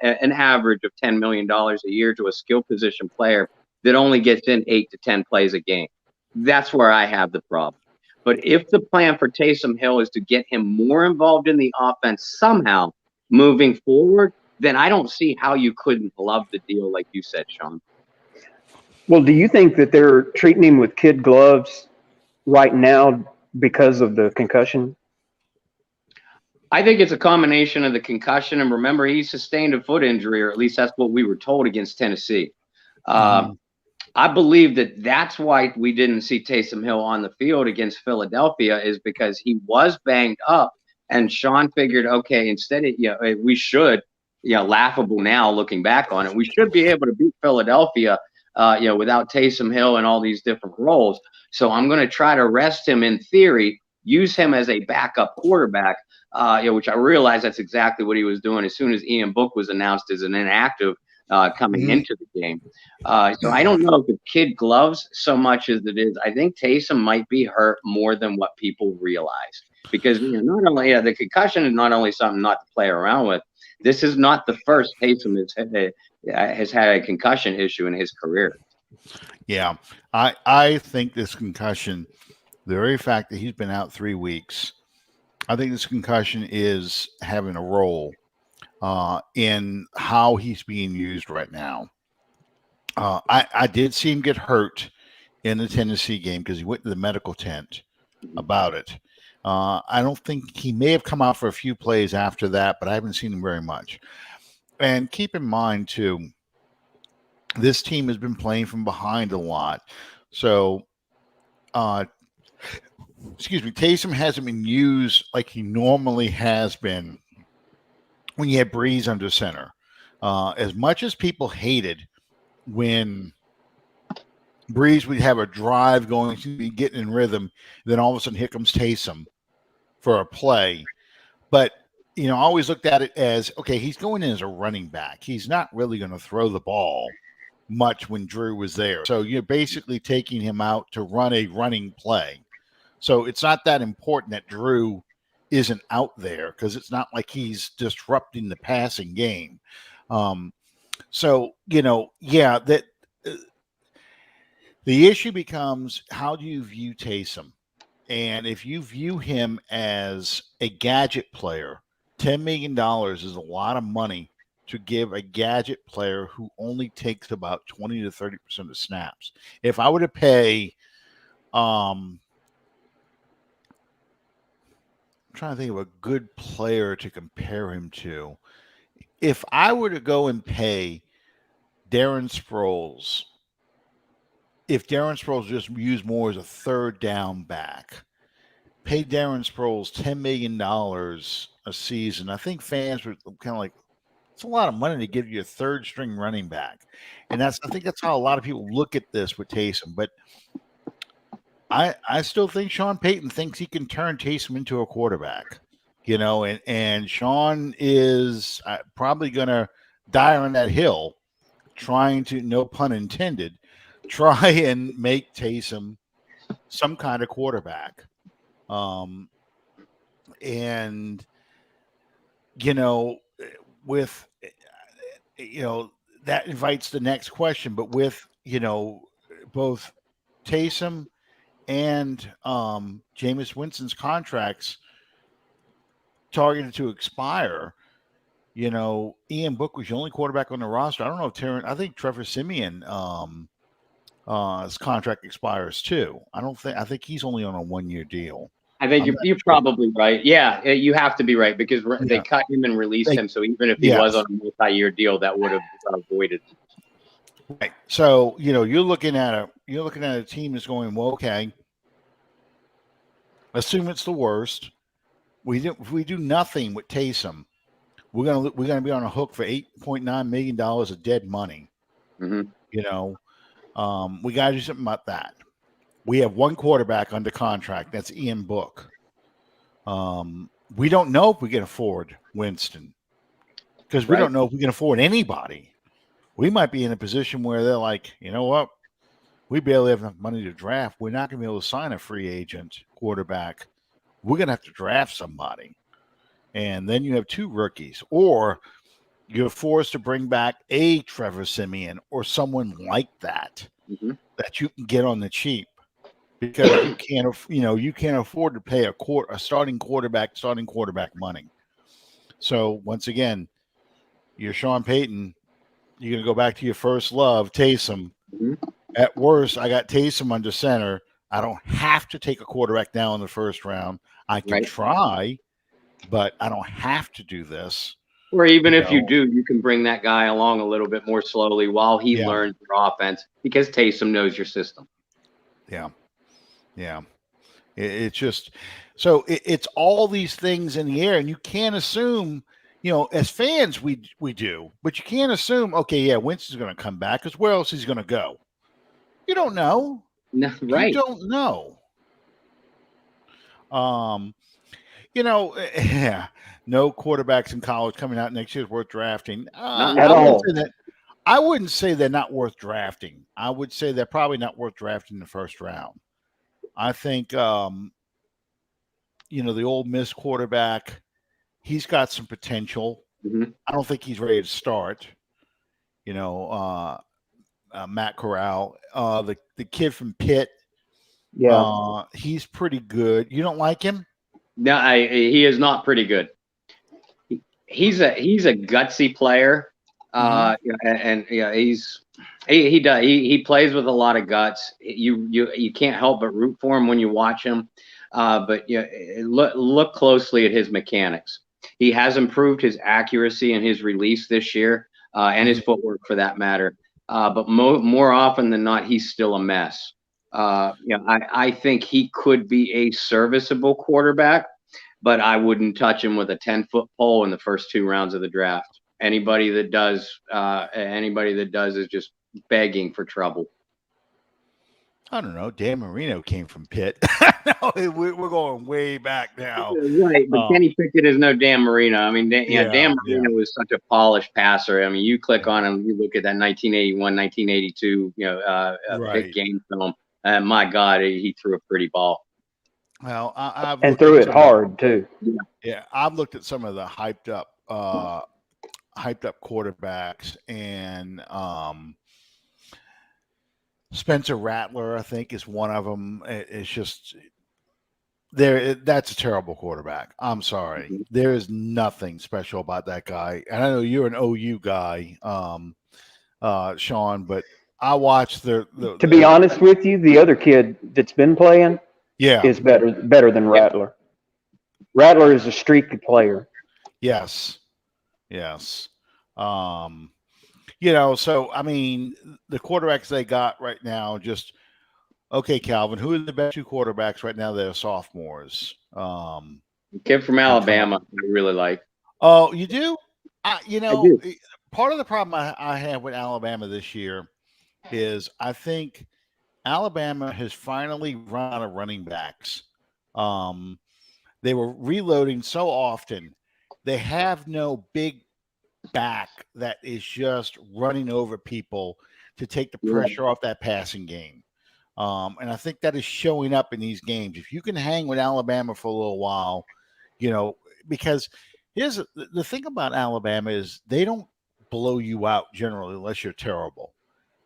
an average of $10 million a year to a skill position player that only gets in 8 to 10 plays a game. That's where I have the problem. But if the plan for Taysom Hill is to get him more involved in the offense somehow moving forward, then I don't see how you couldn't love the deal, like you said, Sean. Well, do you think that they're treating him with kid gloves right now because of the concussion? I think it's a combination of the concussion, and remember, he sustained a foot injury, or at least that's what we were told against Tennessee. I believe that's why we didn't see Taysom Hill on the field against Philadelphia, is because he was banged up, and Sean figured, okay, instead of we should, laughable now looking back on it, we should be able to beat Philadelphia, without Taysom Hill and all these different roles. So I'm going to try to rest him in theory, use him as a backup quarterback, which I realize that's exactly what he was doing as soon as Ian Book was announced as an inactive coming into the game. So I don't know if it's kid gloves so much as it is. I think Taysom might be hurt more than what people realize, because not only the concussion is not only something not to play around with. This is not the first Taysom has had a concussion issue in his career. Yeah, I think this concussion, the very fact that he's been out 3 weeks, I think this concussion is having a role in how he's being used right now. I did see him get hurt in the Tennessee game because he went to the medical tent about it. I don't think he may have come out for a few plays after that, but I haven't seen him very much. And keep in mind, too, this team has been playing from behind a lot. So, Taysom hasn't been used like he normally has been when you had Breeze under center. As much as people hated when Breeze would have a drive going to be getting in rhythm, then all of a sudden here comes Taysom for a play. But, I always looked at it as, okay, he's going in as a running back. He's not really going to throw the ball much when Drew was there. So you're basically taking him out to run a running play. So it's not that important that Drew isn't out there, because it's not like he's disrupting the passing game. That the issue becomes, how do you view Taysom? And if you view him as a gadget player, $10 million is a lot of money to give a gadget player who only takes about 20 to 30% of snaps. If I were to pay, I'm trying to think of a good player to compare him to. If I were to go and pay Darren Sproles, if Darren Sproles just used more as a third down back, pay Darren Sproles $10 million a season, I think fans were kind of like, it's a lot of money to give you a third string running back. And I think that's how a lot of people look at this with Taysom. But I still think Sean Payton thinks he can turn Taysom into a quarterback, and Sean is probably going to die on that hill trying to, no pun intended, try and make Taysom some kind of quarterback. With, that invites the next question, but with, both Taysom and Jameis Winston's contracts targeted to expire, Ian Book was the only quarterback on the roster. I don't know if I think Trevor Siemian his contract expires too. I think he's only on a 1-year deal. I think you're probably right. Yeah, you have to be right because they Yeah. cut him and released him. So even if he was on a multi-year deal, that would have avoided. Right. So you're looking at a team that's going, well, okay. Assume it's the worst. If we do nothing with Taysom, we're gonna be on a hook for $8.9 million of dead money. Mm-hmm. We got to do something about that. We have one quarterback under contract. That's Ian Book. We don't know if we can afford Winston because we don't know if we can afford anybody. We might be in a position where they're like, you know what? We barely have enough money to draft. We're not going to be able to sign a free agent quarterback. We're going to have to draft somebody. And then you have 2 rookies. Or you're forced to bring back a Trevor Siemian or someone like that that you can get on the cheap. Because you can't afford to pay a starting quarterback money. So once again, you're Sean Payton. You're going to go back to your first love, Taysom. Mm-hmm. At worst, I got Taysom under center. I don't have to take a quarterback now in the first round. I can try, but I don't have to do this. Or even if you do, you can bring that guy along a little bit more slowly while he learns your offense because Taysom knows your system. Yeah. Yeah. It's just so it's all these things in the air, and you can't assume, as fans we do, but you can't assume, okay, yeah, Winston's going to come back because where else is he going to go? You don't know. No, right. You don't know. No quarterbacks in college coming out next year is worth drafting. Not at all. I wouldn't say they're not worth drafting. I would say they're probably not worth drafting in the first round. I think, the Ole Miss quarterback, he's got some potential. Mm-hmm. I don't think he's ready to start. Matt Corral, the kid from Pitt. Yeah, he's pretty good. You don't like him? No, he is not pretty good. He's a gutsy player. He plays with a lot of guts. You can't help but root for him when you watch him. But look closely at his mechanics. He has improved his accuracy and his release this year, and his footwork for that matter. But more often than not, he's still a mess. I think he could be a serviceable quarterback, but I wouldn't touch him with a 10-foot pole in the first 2 rounds of the draft. Anybody that does is just begging for trouble. I don't know. Dan Marino came from Pitt. No, we're going way back now. Right, but Kenny Pickett is no Dan Marino. I mean, Dan Marino was such a polished passer. I mean, you click on him, you look at that 1981, 1982, Pitt game film. My God, he threw a pretty ball. Well, and threw it hard too. Yeah, I've looked at some of the hyped up quarterbacks, and Spencer Rattler, I think, is one of them. It's just that's a terrible quarterback. I'm sorry. Mm-hmm. There is nothing special about that guy. And I know you're an OU guy, Sean, but I watched To be honest with you, the other kid that's been playing is better than Rattler. Rattler is a streaky player. Yes. So, I mean, the quarterbacks they got right now, just, okay, Calvin, who are the best 2 quarterbacks right now that are sophomores? Kid from Alabama, I really like. Oh, you do? I do. Part of the problem I have with Alabama this year is I think Alabama has finally run out of running backs. They were reloading so often. They have no big back that is just running over people to take the pressure off that passing game. And I think that is showing up in these games. If you can hang with Alabama for a little while, because here's the thing about Alabama is they don't blow you out generally unless you're terrible.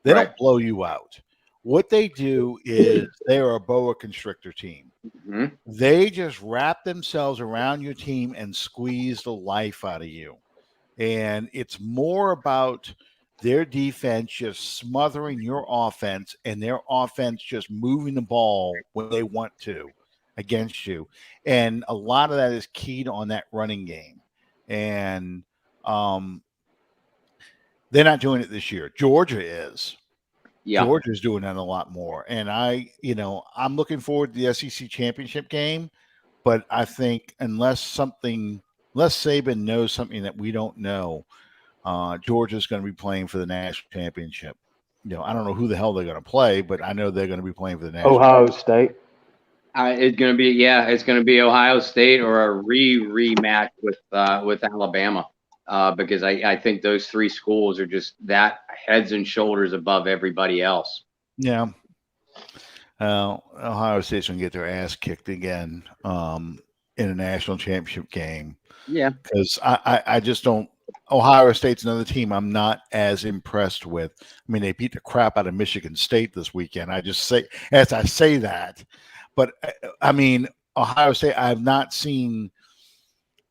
They don't blow you out. What they do is they are a boa constrictor team. Mm-hmm. They just wrap themselves around your team and squeeze the life out of you. And it's more about their defense just smothering your offense and their offense just moving the ball when they want to against you. And a lot of that is keyed on that running game. And they're not doing it this year. Georgia is. Yeah. Georgia's doing that a lot more. And I'm looking forward to the SEC championship game, but I think unless Saban knows something that we don't know, Georgia's going to be playing for the national championship. I don't know who the hell they're going to play, but I know they're going to be playing for the national. Ohio State. It's going to be Ohio State or a rematch with Alabama, because I think those three schools are just that heads and shoulders above everybody else. Yeah. Ohio State's going to get their ass kicked again in a national championship game. Yeah. Because I just don't. Ohio State's another team I'm not as impressed with. I mean, they beat the crap out of Michigan State this weekend. I say that. But, I mean, Ohio State, I have not seen,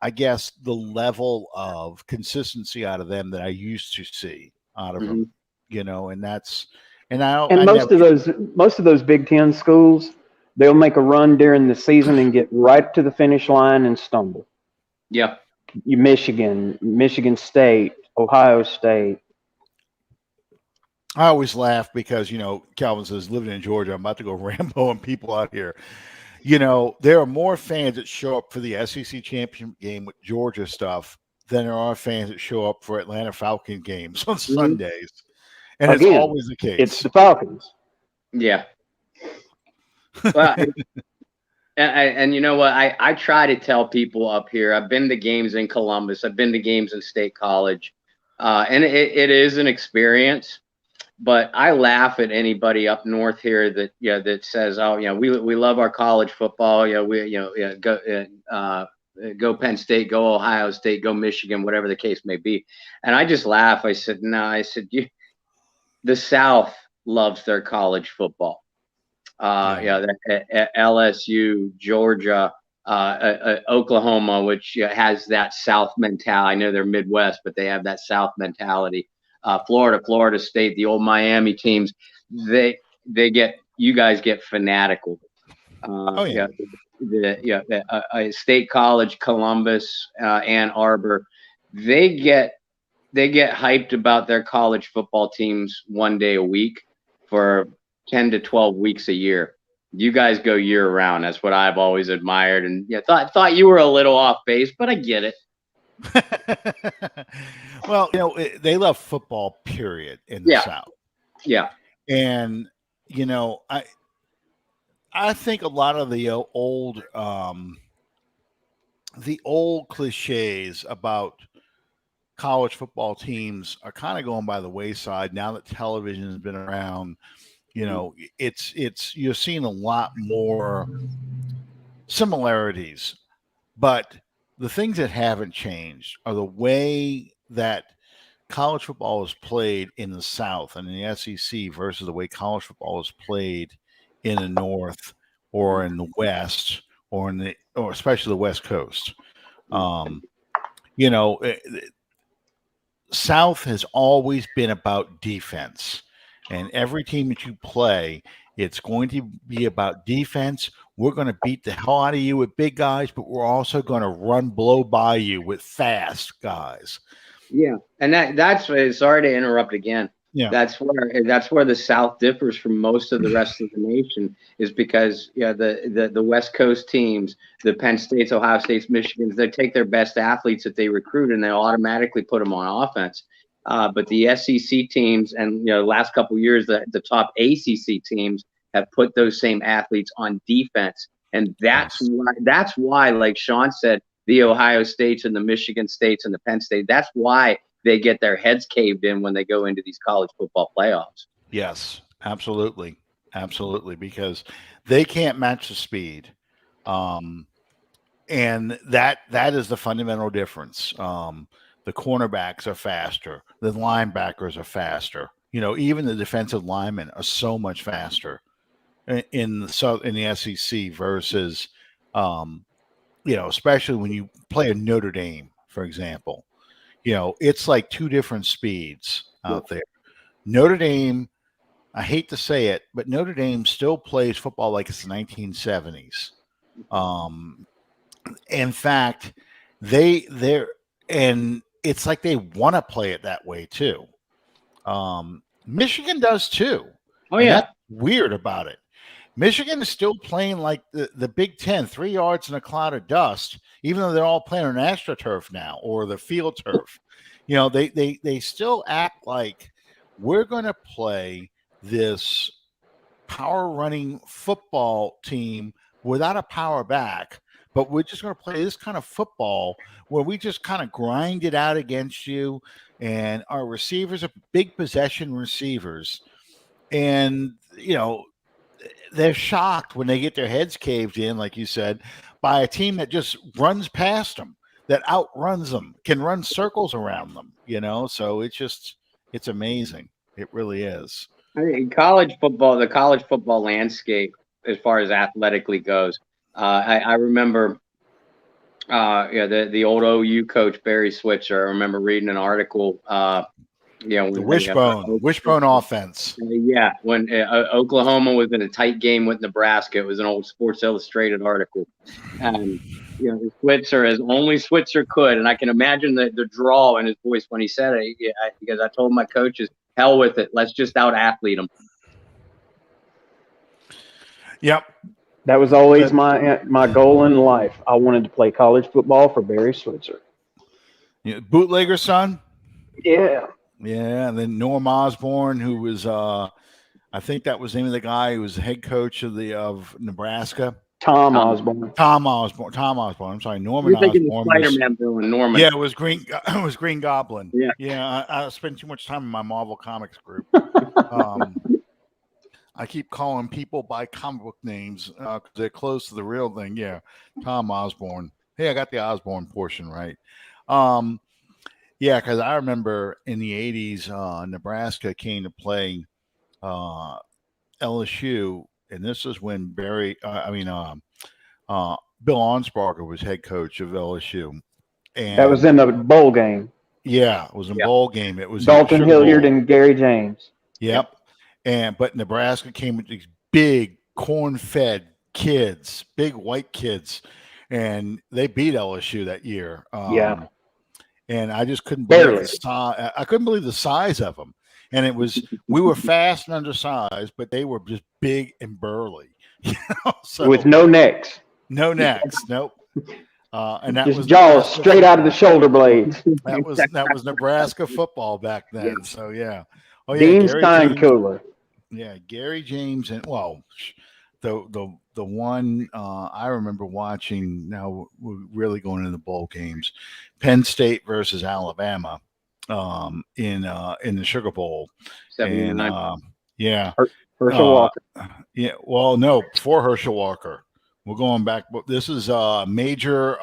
I guess, the level of consistency out of them that I used to see out of them, and that's – most of those Big Ten schools, they'll make a run during the season and get right to the finish line and stumble. Yeah. Michigan State, Ohio State. I always laugh because, Calvin says, living in Georgia, I'm about to go Rambo and people out here. There are more fans that show up for the SEC championship game with Georgia stuff than there are fans that show up for Atlanta Falcon games on Sundays. And again, it's always the case. It's the Falcons. Yeah. Well, and you know what? I try to tell people up here, I've been to games in Columbus. I've been to games in State College. And it is an experience. But I laugh at anybody up north here that says, "Oh, we love our college football. Go Penn State, go Ohio State, go Michigan, whatever the case may be." And I just laugh. I said, "No." I said, the South loves their college football. LSU, Georgia, Oklahoma, which has that South mentality. I know they're Midwest, but they have that South mentality. Florida State, the old Miami teams, you guys get fanatical. State College, Columbus, Ann Arbor, they get hyped about their college football teams one day a week for 10 to 12 weeks a year. You guys go year round. That's what I've always admired, and thought you were a little off base, but I get it. Well, they love football, period, in the South. Yeah. And, I think a lot of the old cliches about college football teams are kind of going by the wayside now that television has been around. You're seeing a lot more similarities, but the things that haven't changed are the way that college football is played in the South and in the SEC versus the way college football is played in the North or in the West or especially the West Coast. South has always been about defense, and every team that you play, it's going to be about defense. We're going to beat the hell out of you with big guys, but we're also going to blow by you with fast guys. Yeah, and that's sorry to interrupt again. Yeah, that's where the South differs from most of the rest of the nation, is because the West Coast teams, the Penn States, Ohio States, Michigans, they take their best athletes that they recruit and they'll automatically put them on offense. But the SEC teams and last couple of years, the top ACC teams have put those same athletes on defense, and that's why, like Sean said, the Ohio States and the Michigan States and the Penn State, that's why they get their heads caved in when they go into these college football playoffs. Yes, absolutely, because they can't match the speed, and that is the fundamental difference. The cornerbacks are faster. The linebackers are faster. Even the defensive linemen are so much faster in the SEC versus, especially when you play a Notre Dame, for example. It's like two different speeds. out there. Notre Dame, I hate to say it, but Notre Dame still plays football like it's the 1970s. In fact, they're and it's like they want to play it that way too. Michigan does too. Oh yeah, that's weird about it. Michigan is still playing like the Big Ten, 3 yards in a cloud of dust, even though they're all playing on AstroTurf now or the field turf. They still act like we're going to play this power running football team without a power back, but we're just going to play this kind of football where we just kind of grind it out against you. And our receivers are big possession receivers. And, they're shocked when they get their heads caved in, like you said, by a team that just runs past them, that outruns them, can run circles around them, So it's amazing. It really is. The college football landscape, as far as athletically goes, I remember, the old OU coach Barry Switzer. I remember reading an article. The wishbone offense. When Oklahoma was in a tight game with Nebraska, it was an old Sports Illustrated article, and Switzer, as only Switzer could, and I can imagine the drawl in his voice when he said it, because I told my coaches, "Hell with it, let's just out athlete them." Yep, that was always my goal in life. I wanted to play college football for Barry Switzer. Bootlegger son. Yeah. Yeah, and then Norm Osborne, who was, I think that was the name of the guy who was the head coach of Nebraska. Tom Osborne. I'm sorry, Norman You're thinking Osborne. Spider-Man villain, Norman. Yeah, it was Green Goblin. Yeah. I spent too much time in my Marvel Comics group. I keep calling people by comic book names because they're close to the real thing. Yeah, Tom Osborne. Hey, I got the Osborne portion right. Yeah, because I remember in the 80s, Nebraska came to play LSU, and this is when Bill Onsparger was head coach of LSU. And that was in the bowl game. Yeah, it was a bowl game. It was Dalton Hilliard and Gary James. Yep. But Nebraska came with these big corn-fed kids, big white kids, and they beat LSU that year. And I just couldn't believe the size. I couldn't believe the size of them. And we were fast and undersized, but they were just big and burly. So, with no necks. No necks. Nope. And that just was jaws straight out of the shoulder blades. That was Nebraska football back then. Yeah. So yeah. Oh yeah. Dean Steinkuhler. Yeah, Gary James and the one I remember watching. Now we're really going into the bowl games. Penn State versus Alabama in the Sugar Bowl. 79. And Herschel Walker. Yeah, well, no, before Herschel Walker. We're going back. This is Major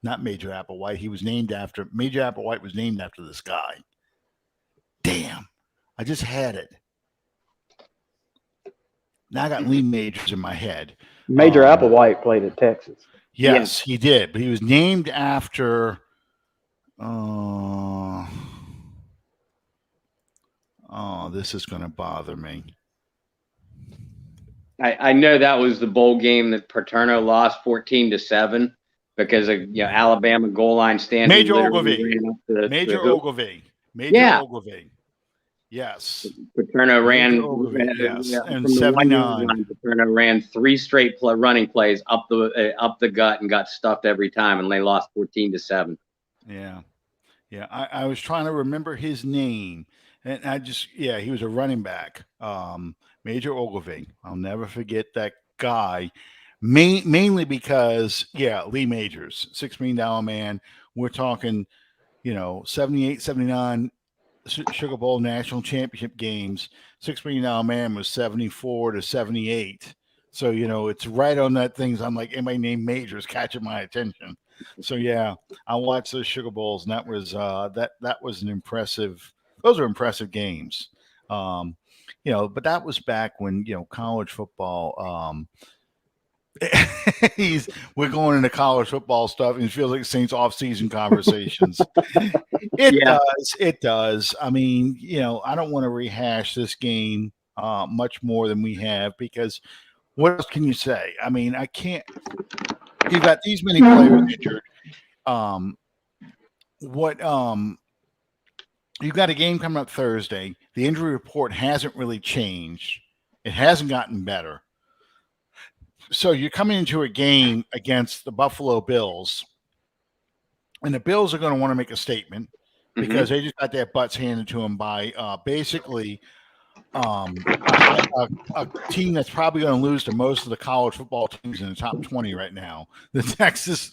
not Major Applewhite. Major Applewhite was named after this guy. Damn. I just had it. Now I got Lee Majors in my head. Major Applewhite played at Texas. Yes, he did. But he was named after this is going to bother me. I know that was the bowl game that Paterno lost 14-7 because of Alabama goal line stand. Major Ogilvie. Yes. Paterno ran. Yes. And 79. Paterno ran 3 straight running plays up the gut and got stuffed every time, and they lost 14-7. Yeah. Yeah. I was trying to remember his name, and he was a running back. Major Ogilvie. I'll never forget that guy. Mainly because, Lee Majors, $6 million man. We're talking, 78, 79 Sugar Bowl national championship games. $6 million man was 74-78. So, it's right on that things. I'm like, anybody named Majors catching my attention. So, I watched those Sugar Bowls, and that was that was an impressive. Those are impressive games. But that was back when, college football, We're going into college football stuff, and it feels like Saints off-season conversations. It does. I mean, I don't want to rehash this game much more than we have, because what else can you say? I mean, I can't. You've got these many players injured. You've got a game coming up Thursday. The injury report hasn't really changed. It hasn't gotten better. So you're coming into a game against the Buffalo Bills, and the Bills are going to want to make a statement because they just got their butts handed to them by basically a team that's probably going to lose to most of the college football teams in the top 20 right now, the Texans.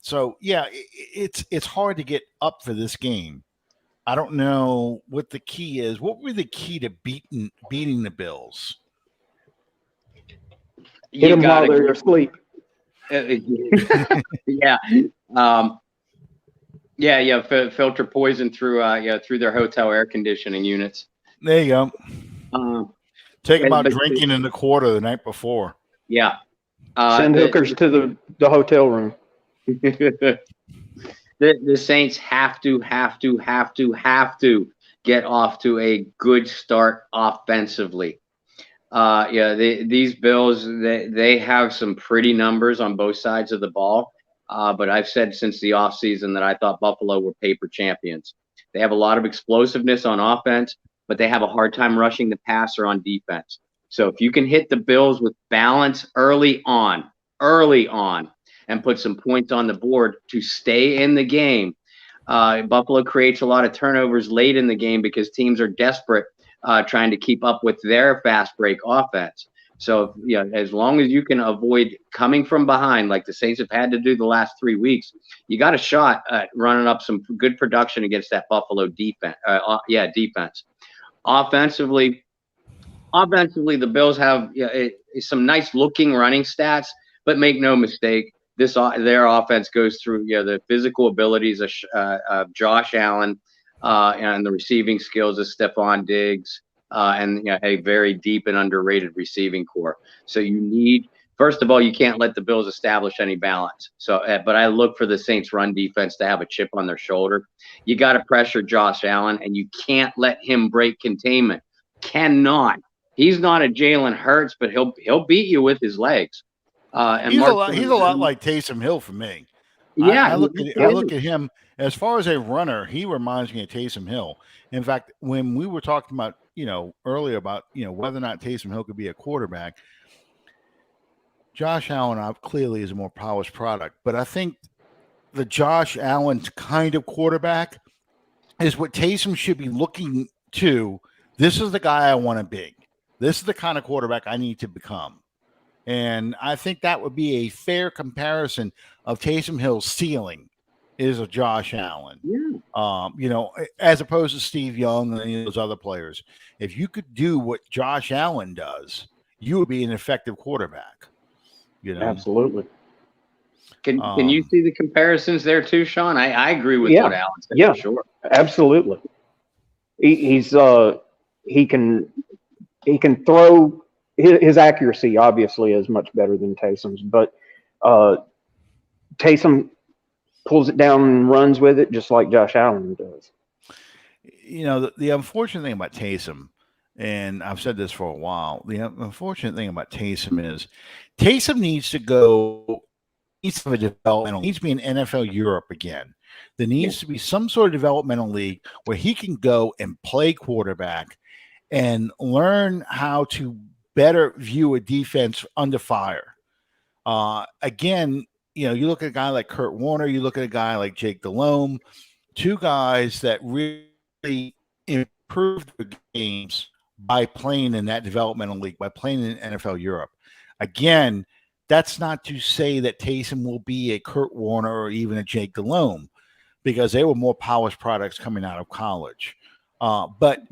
So yeah, it's hard to get up for this game. I don't know what the key is. What would be the key to beating the Bills? Hit them while they're asleep. Yeah. Filter poison through their hotel air conditioning units. There you go. Take them out drinking in the quarter the night before. Yeah. Send hookers to the hotel room. The Saints have to get off to a good start offensively. These Bills, they have some pretty numbers on both sides of the ball. But I've said since the offseason that I thought Buffalo were paper champions. They have a lot of explosiveness on offense, but they have a hard time rushing the passer on defense. So if you can hit the Bills with balance early on, and put some points on the board to stay in the game, Buffalo creates a lot of turnovers late in the game because teams are desperate trying to keep up with their fast break offense. So, as long as you can avoid coming from behind, like the Saints have had to do the last 3 weeks, you got a shot at running up some good production against that Buffalo defense. Defense. Offensively, the Bills have some nice looking running stats, but make no mistake, their offense goes through the physical abilities of Josh Allen and the receiving skills of Stephon Diggs. And a very deep and underrated receiving core. So first of all, you can't let the Bills establish any balance. So, but I look for the Saints' run defense to have a chip on their shoulder. You got to pressure Josh Allen, and you can't let him break containment. Cannot. He's not a Jalen Hurts, but he'll beat you with his legs. He's a lot like Taysom Hill for me. Yeah, I look at him as far as a runner. He reminds me of Taysom Hill. In fact, when we were talking about earlier about whether or not Taysom Hill could be a quarterback, Josh Allen clearly is a more polished product. But I think the Josh Allen kind of quarterback is what Taysom should be looking to. This is the guy I want to be. This is the kind of quarterback I need to become. And I think that would be a fair comparison of Taysom Hill's ceiling is a Josh Allen. Yeah. As opposed to Steve Young and any of those other players. If you could do what Josh Allen does, you would be an effective quarterback. Absolutely. Can you see the comparisons there too, Sean? I agree with what Allen said. Yeah, for sure. Absolutely. He can throw. His accuracy obviously is much better than Taysom's, but Taysom pulls it down and runs with it just like Josh Allen does. The unfortunate thing about Taysom, and I've said this for a while, the unfortunate thing about Taysom is Taysom needs to go, needs to be in NFL Europe again. There needs to be some sort of developmental league where he can go and play quarterback and learn how to better view a defense under fire. Again, you look at a guy like Kurt Warner, you look at a guy like Jake Delhomme, two guys that really improved the games by playing in that developmental league, by playing in NFL Europe. Again, that's not to say that Taysom will be a Kurt Warner or even a Jake Delhomme, because they were more polished products coming out of college. But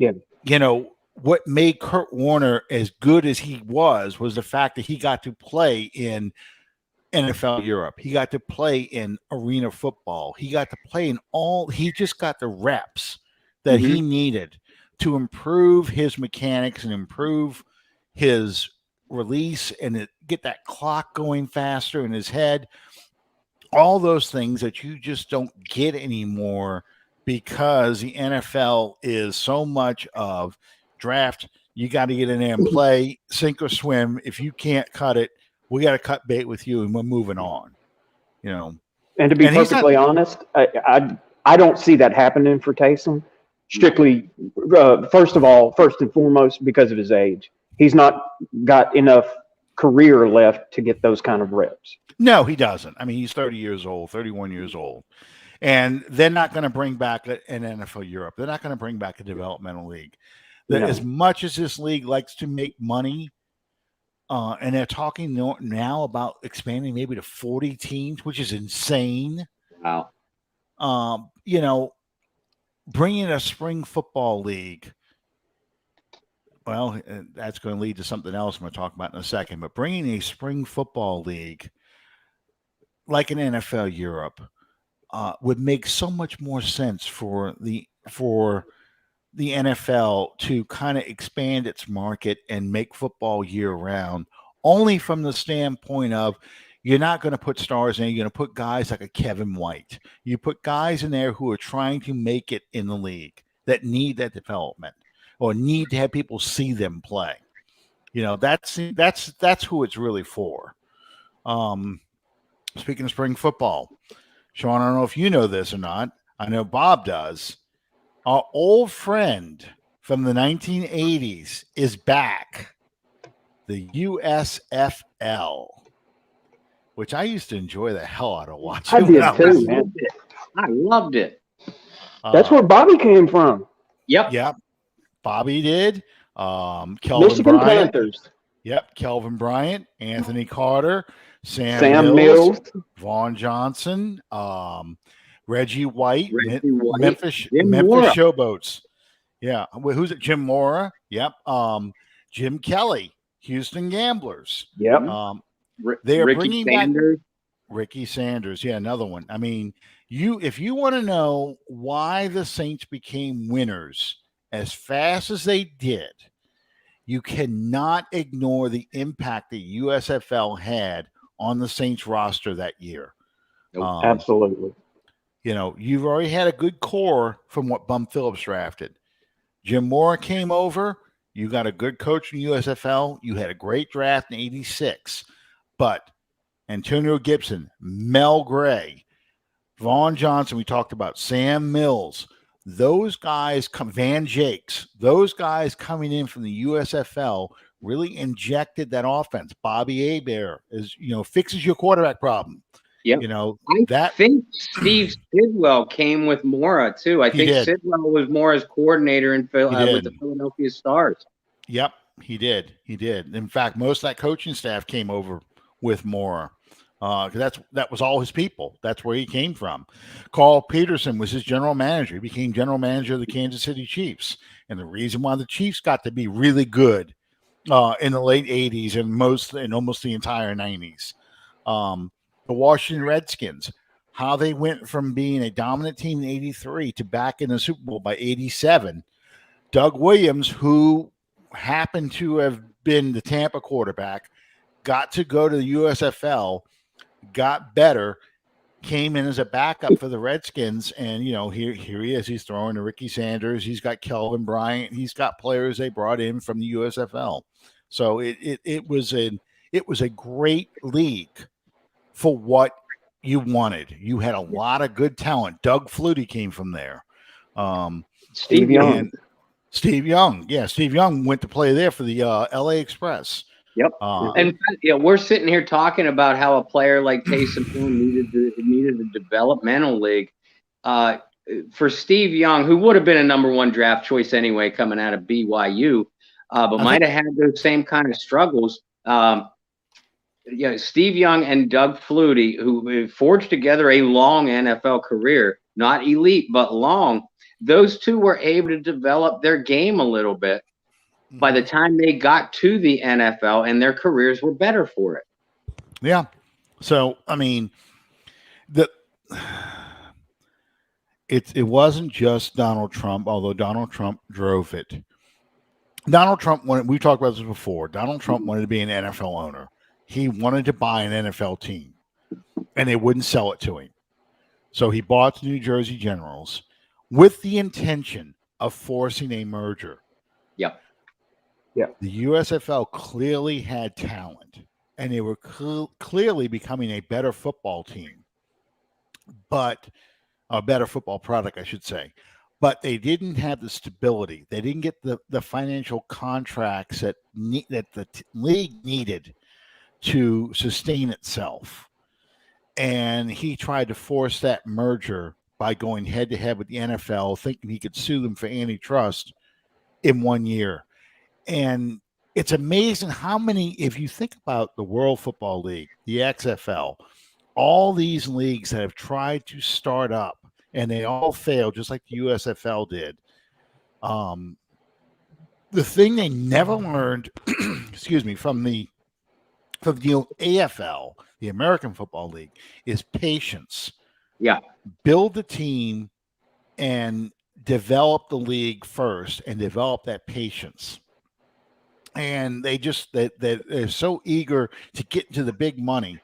what made Kurt Warner as good as he was the fact that he got to play in NFL Europe. He got to play in arena football. He got to play he just got the reps that he needed to improve his mechanics and improve his release and get that clock going faster in his head. All those things that you just don't get anymore because the NFL is so much of draft. You got to get in there and play, sink or swim. If you can't cut it, we got to cut bait with you, and we're moving on. And to be perfectly honest, I don't see that happening for Taysom. Strictly, first and foremost, because of his age. He's not got enough career left to get those kind of reps. No, he doesn't. I mean, he's 30 years old, 31 years old. And they're not going to bring back an NFL Europe. They're not going to bring back a developmental league. As much as this league likes to make money, and they're talking now about expanding maybe to 40 teams, which is insane. Wow. Bringing a spring football league, well, that's going to lead to something else I'm going to talk about in a second. But bringing a spring football league like an NFL Europe would make so much more sense for the NFL to kind of expand its market and make football year round, only from the standpoint of you're not going to put stars in. You're going to put guys like a Kevin White. You put guys in there who are trying to make it in the league that need that development or need to have people see them play. That's who it's really for. Speaking of spring football, Sean, I don't know if you know this or not. I know Bob does. Our old friend from the 1980s is back. The USFL. Which I used to enjoy the hell out of watching. I did too, man. I loved it. That's where Bobby came from. Yep. Bobby did. Kelvin Michigan Bryant. Panthers. Yep. Kelvin Bryant, Anthony Carter, Sam Mills, Vaughn Johnson, Reggie White, Memphis Mora. Showboats. Yeah. Who's it? Jim Mora. Yep. Jim Kelly, Houston Gamblers. Yep. They are Ricky bringing Sanders. back Ricky Sanders. Yeah, another one. I mean, if you want to know why the Saints became winners as fast as they did, you cannot ignore the impact the USFL had on the Saints roster that year. Absolutely. You've already had a good core from what Bum Phillips drafted. Jim Mora came over. You got a good coach in USFL. You had a great draft in '86. But Antonio Gibson, Mel Gray, Vaughn Johnson, we talked about, Sam Mills, those guys, Van Jakes, those guys coming in from the USFL really injected that offense. Bobby Hebert fixes your quarterback problem. Yeah. I think Steve Sidwell came with Mora too. I think Sidwell was Mora's coordinator with the Philadelphia Stars. Yep, he did. In fact, most of that coaching staff came over with Mora. Because that was all his people. That's where he came from. Carl Peterson was his general manager. He became general manager of the Kansas City Chiefs. And the reason why the Chiefs got to be really good in the late 80s and almost the entire 90s. The Washington Redskins, how they went from being a dominant team in '83 to back in the Super Bowl by '87. Doug Williams, who happened to have been the Tampa quarterback, got to go to the USFL, got better, came in as a backup for the Redskins, and here he is. He's throwing to Ricky Sanders. He's got Kelvin Bryant. He's got players they brought in from the USFL. So it was a great league for what you wanted. You had a lot of good talent. Doug Flutie came from there. Steve Young. Steve Young. Yeah, Steve Young went to play there for the LA Express. Yep. And we're sitting here talking about how a player like Taysom Hill needed a developmental league. For Steve Young, who would have been a number one draft choice anyway, coming out of BYU, but might have had those same kind of struggles. Steve Young and Doug Flutie, who forged together a long NFL career, not elite, but long. Those two were able to develop their game a little bit by the time they got to the NFL, and their careers were better for it. Yeah. So, I mean, it wasn't just Donald Trump, although Donald Trump drove it. Donald Trump wanted. We talked about this before. Donald Trump wanted to be an NFL owner. He wanted to buy an NFL team, and they wouldn't sell it to him. So he bought the New Jersey Generals with the intention of forcing a merger. Yep. The USFL clearly had talent, and they were clearly becoming a better football team, but a better football product, I should say. But they didn't have the stability. They didn't get the financial contracts that the league needed to sustain itself. And he tried to force that merger by going head to head with the NFL, thinking he could sue them for antitrust in 1 year. And it's amazing how many, if you think about the World Football League, the XFL, all these leagues that have tried to start up and they all failed, just like the USFL did. The thing they never learned, excuse me, from the AFL, the American Football League, is patience. Yeah. Build the team and develop the league first and develop that patience. And they're so eager to get into the big money.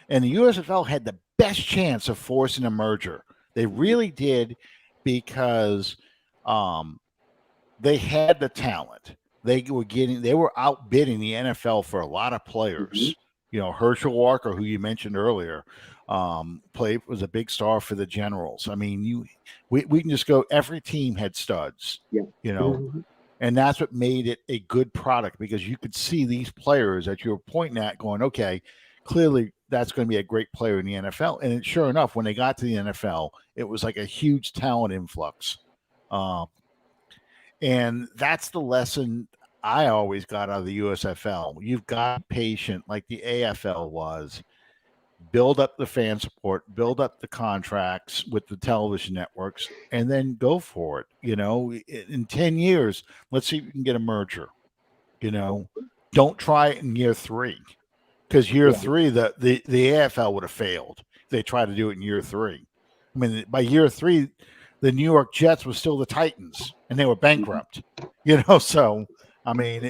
And the USFL had the best chance of forcing a merger. They really did, because they had the talent. They were outbidding the NFL for a lot of players. Mm-hmm. Herschel Walker, who you mentioned earlier, was a big star for the Generals. I mean, we can just go. Every team had studs. Yeah. Mm-hmm. And that's what made it a good product, because you could see these players that you were pointing at going, okay, clearly that's going to be a great player in the NFL. And sure enough, when they got to the NFL, it was like a huge talent influx. And that's the lesson I always got out of the USFL. You've got to be patient like the AFL was. Build up the fan support, build up the contracts with the television networks, and then go for it. In 10 years, let's see if we can get a merger. Don't try it in year 3, because year 3, the AFL would have failed if they tried to do it in year 3. I mean, by year 3, the New York Jets were still the Titans, and they were bankrupt. So I mean,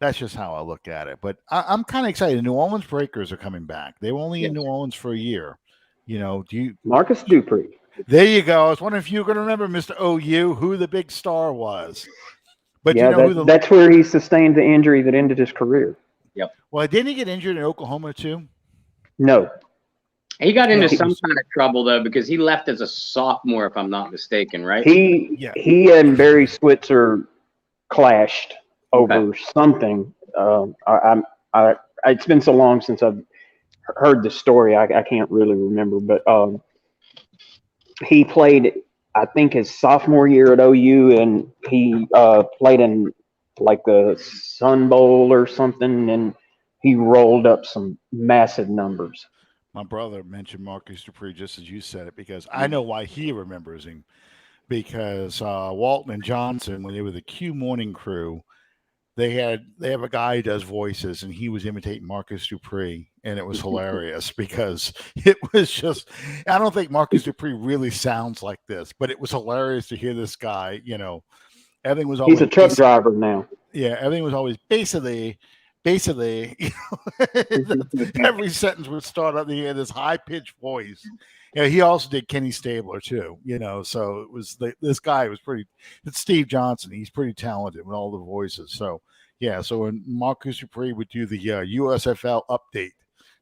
that's just how I look at it. But I'm kind of excited. The New Orleans Breakers are coming back. They were only in New Orleans for a year. Marcus Dupree. There you go. I was wondering if you were going to remember, Mr. OU, who the big star was. But that's where he sustained the injury that ended his career. Yep. Well, didn't he get injured in Oklahoma too? No. He got into some kind of trouble, though, because he left as a sophomore, if I'm not mistaken, right? He and Barry Switzer clashed over something. It's been so long since I've heard the story, I can't really remember. But he played, I think, his sophomore year at OU, and he played in like the Sun Bowl or something, and he rolled up some massive numbers. My brother mentioned Marcus Dupree just as you said it, because I know why he remembers him. Because Walton and Johnson, when they were the Q Morning Crew, they have a guy who does voices, and he was imitating Marcus Dupree, and it was hilarious because it was just, I don't think Marcus Dupree really sounds like this, but it was hilarious to hear this guy. Everything was always, he's a truck driver now. Yeah, everything was always basically. Every sentence would start out. He had this high pitched voice. He also did Kenny Stabler too. So it was this guy was pretty. It's Steve Johnson. He's pretty talented with all the voices. So yeah. So when Marcus Dupree would do the USFL update,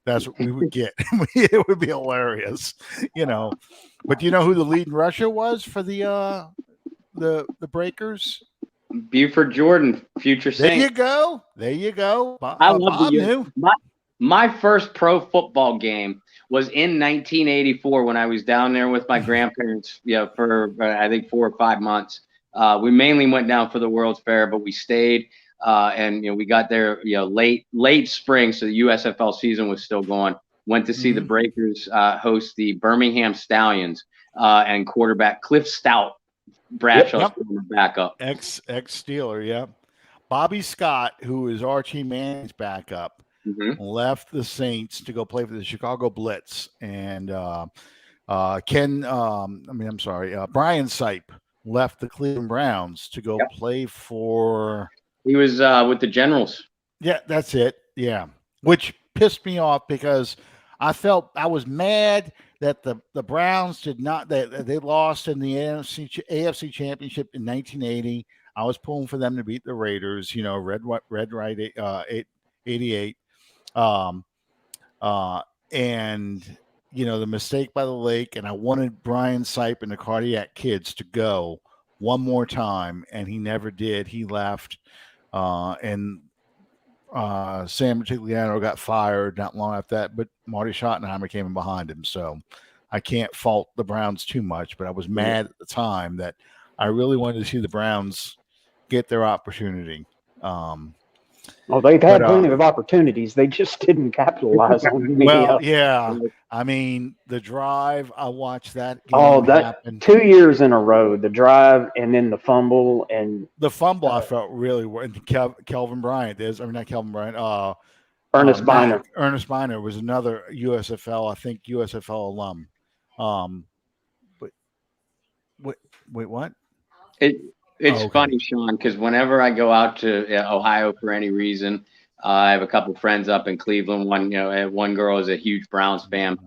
that's what we would get. It would be hilarious. But do you know who the lead rusher was for the Breakers? Buford Jordan, future Saint. There you go. I love you. My first pro football game was in 1984 when I was down there with my grandparents, for I think 4 or 5 months. We mainly went down for the World's Fair, but we stayed, and we got there, late spring, so the USFL season was still going. Went to see the Breakers host the Birmingham Stallions, and quarterback Cliff Stout. Bradshaw's backup. Ex Steeler, yeah. Bobby Scott, who is Archie Manning's backup, left the Saints to go play for the Chicago Blitz, and Brian Sipe left the Cleveland Browns to go play for. He was with the Generals. Yeah, that's it. Yeah, which pissed me off because I was mad that the Browns did not they lost in the AFC Championship in 1980. I was pulling for them to beat the Raiders. Red right 88. And the mistake by the lake, and I wanted Brian Sipe and the Cardiac Kids to go one more time, and he never did. He left, and Sam Mitigliano got fired not long after that, but Marty Schottenheimer came in behind him. So I can't fault the Browns too much, but I was mad at the time that I really wanted to see the Browns get their opportunity. Well, they've had plenty of opportunities. They just didn't capitalize on me. Well, yeah. I mean, the drive, I watched that game happen. 2 years in a row, the drive and then the fumble. And the fumble, I felt really – Kelvin Bryant is – I mean, not Kelvin Bryant. Ernest Biner. Ernest Biner was another USFL, I think, USFL alum. But wait, what? It's funny, Sean, because whenever I go out to Ohio for any reason, I have a couple friends up in Cleveland. One girl is a huge Browns fan.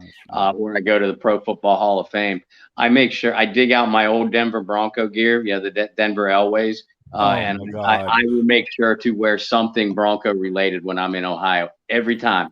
Where I go to the Pro Football Hall of Fame, I make sure I dig out my old Denver Bronco gear, the Denver Elways, and I will make sure to wear something Bronco related when I'm in Ohio every time.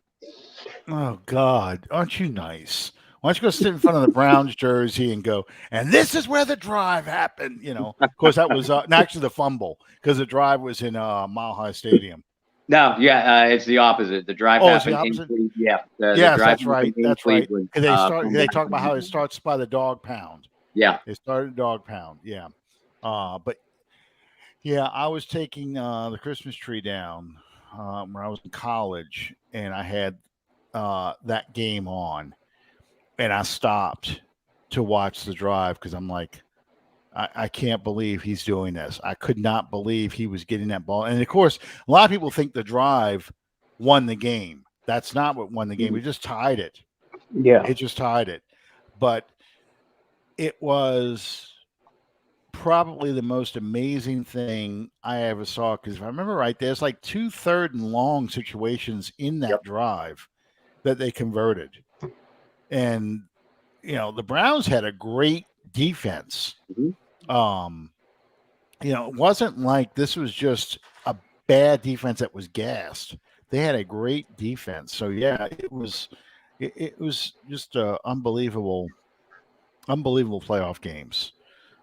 Oh God, aren't you nice? Why don't you go sit in front of the Browns jersey and go, and this is where the drive happened. Of course, that was actually the fumble because the drive was in Mile High Stadium. No, it's the opposite. The drive happened in yes, that's right. That's right. They talk about how it starts by the dog pound. Yeah. It started dog pound. Yeah. But yeah, I was taking the Christmas tree down when I was in college, and I had that game on. And I stopped to watch the drive because I'm like, I can't believe he's doing this. I could not believe he was getting that ball. And, of course, a lot of people think the drive won the game. That's not what won the game. We just tied it. Yeah. It just tied it. But it was probably the most amazing thing I ever saw because if I remember right, there's like 2 third and long situations in that drive that they converted. And, the Browns had a great defense. Mm-hmm. It wasn't like this was just a bad defense that was gassed. They had a great defense. So, yeah, it was just unbelievable playoff games.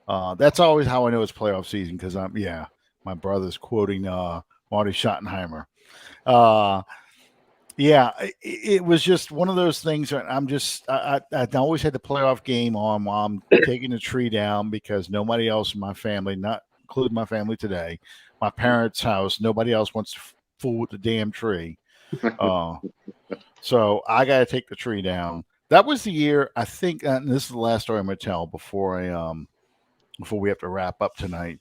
That's always how I know it's playoff season because my brother's quoting Marty Schottenheimer. Yeah, it was just one of those things. I always had the playoff game on while I'm taking the tree down because nobody else in my family, not including my family today, my parents' house, nobody else wants to fool with the damn tree. So I got to take the tree down. That was the year, I think, and this is the last story I'm going to tell before we have to wrap up tonight.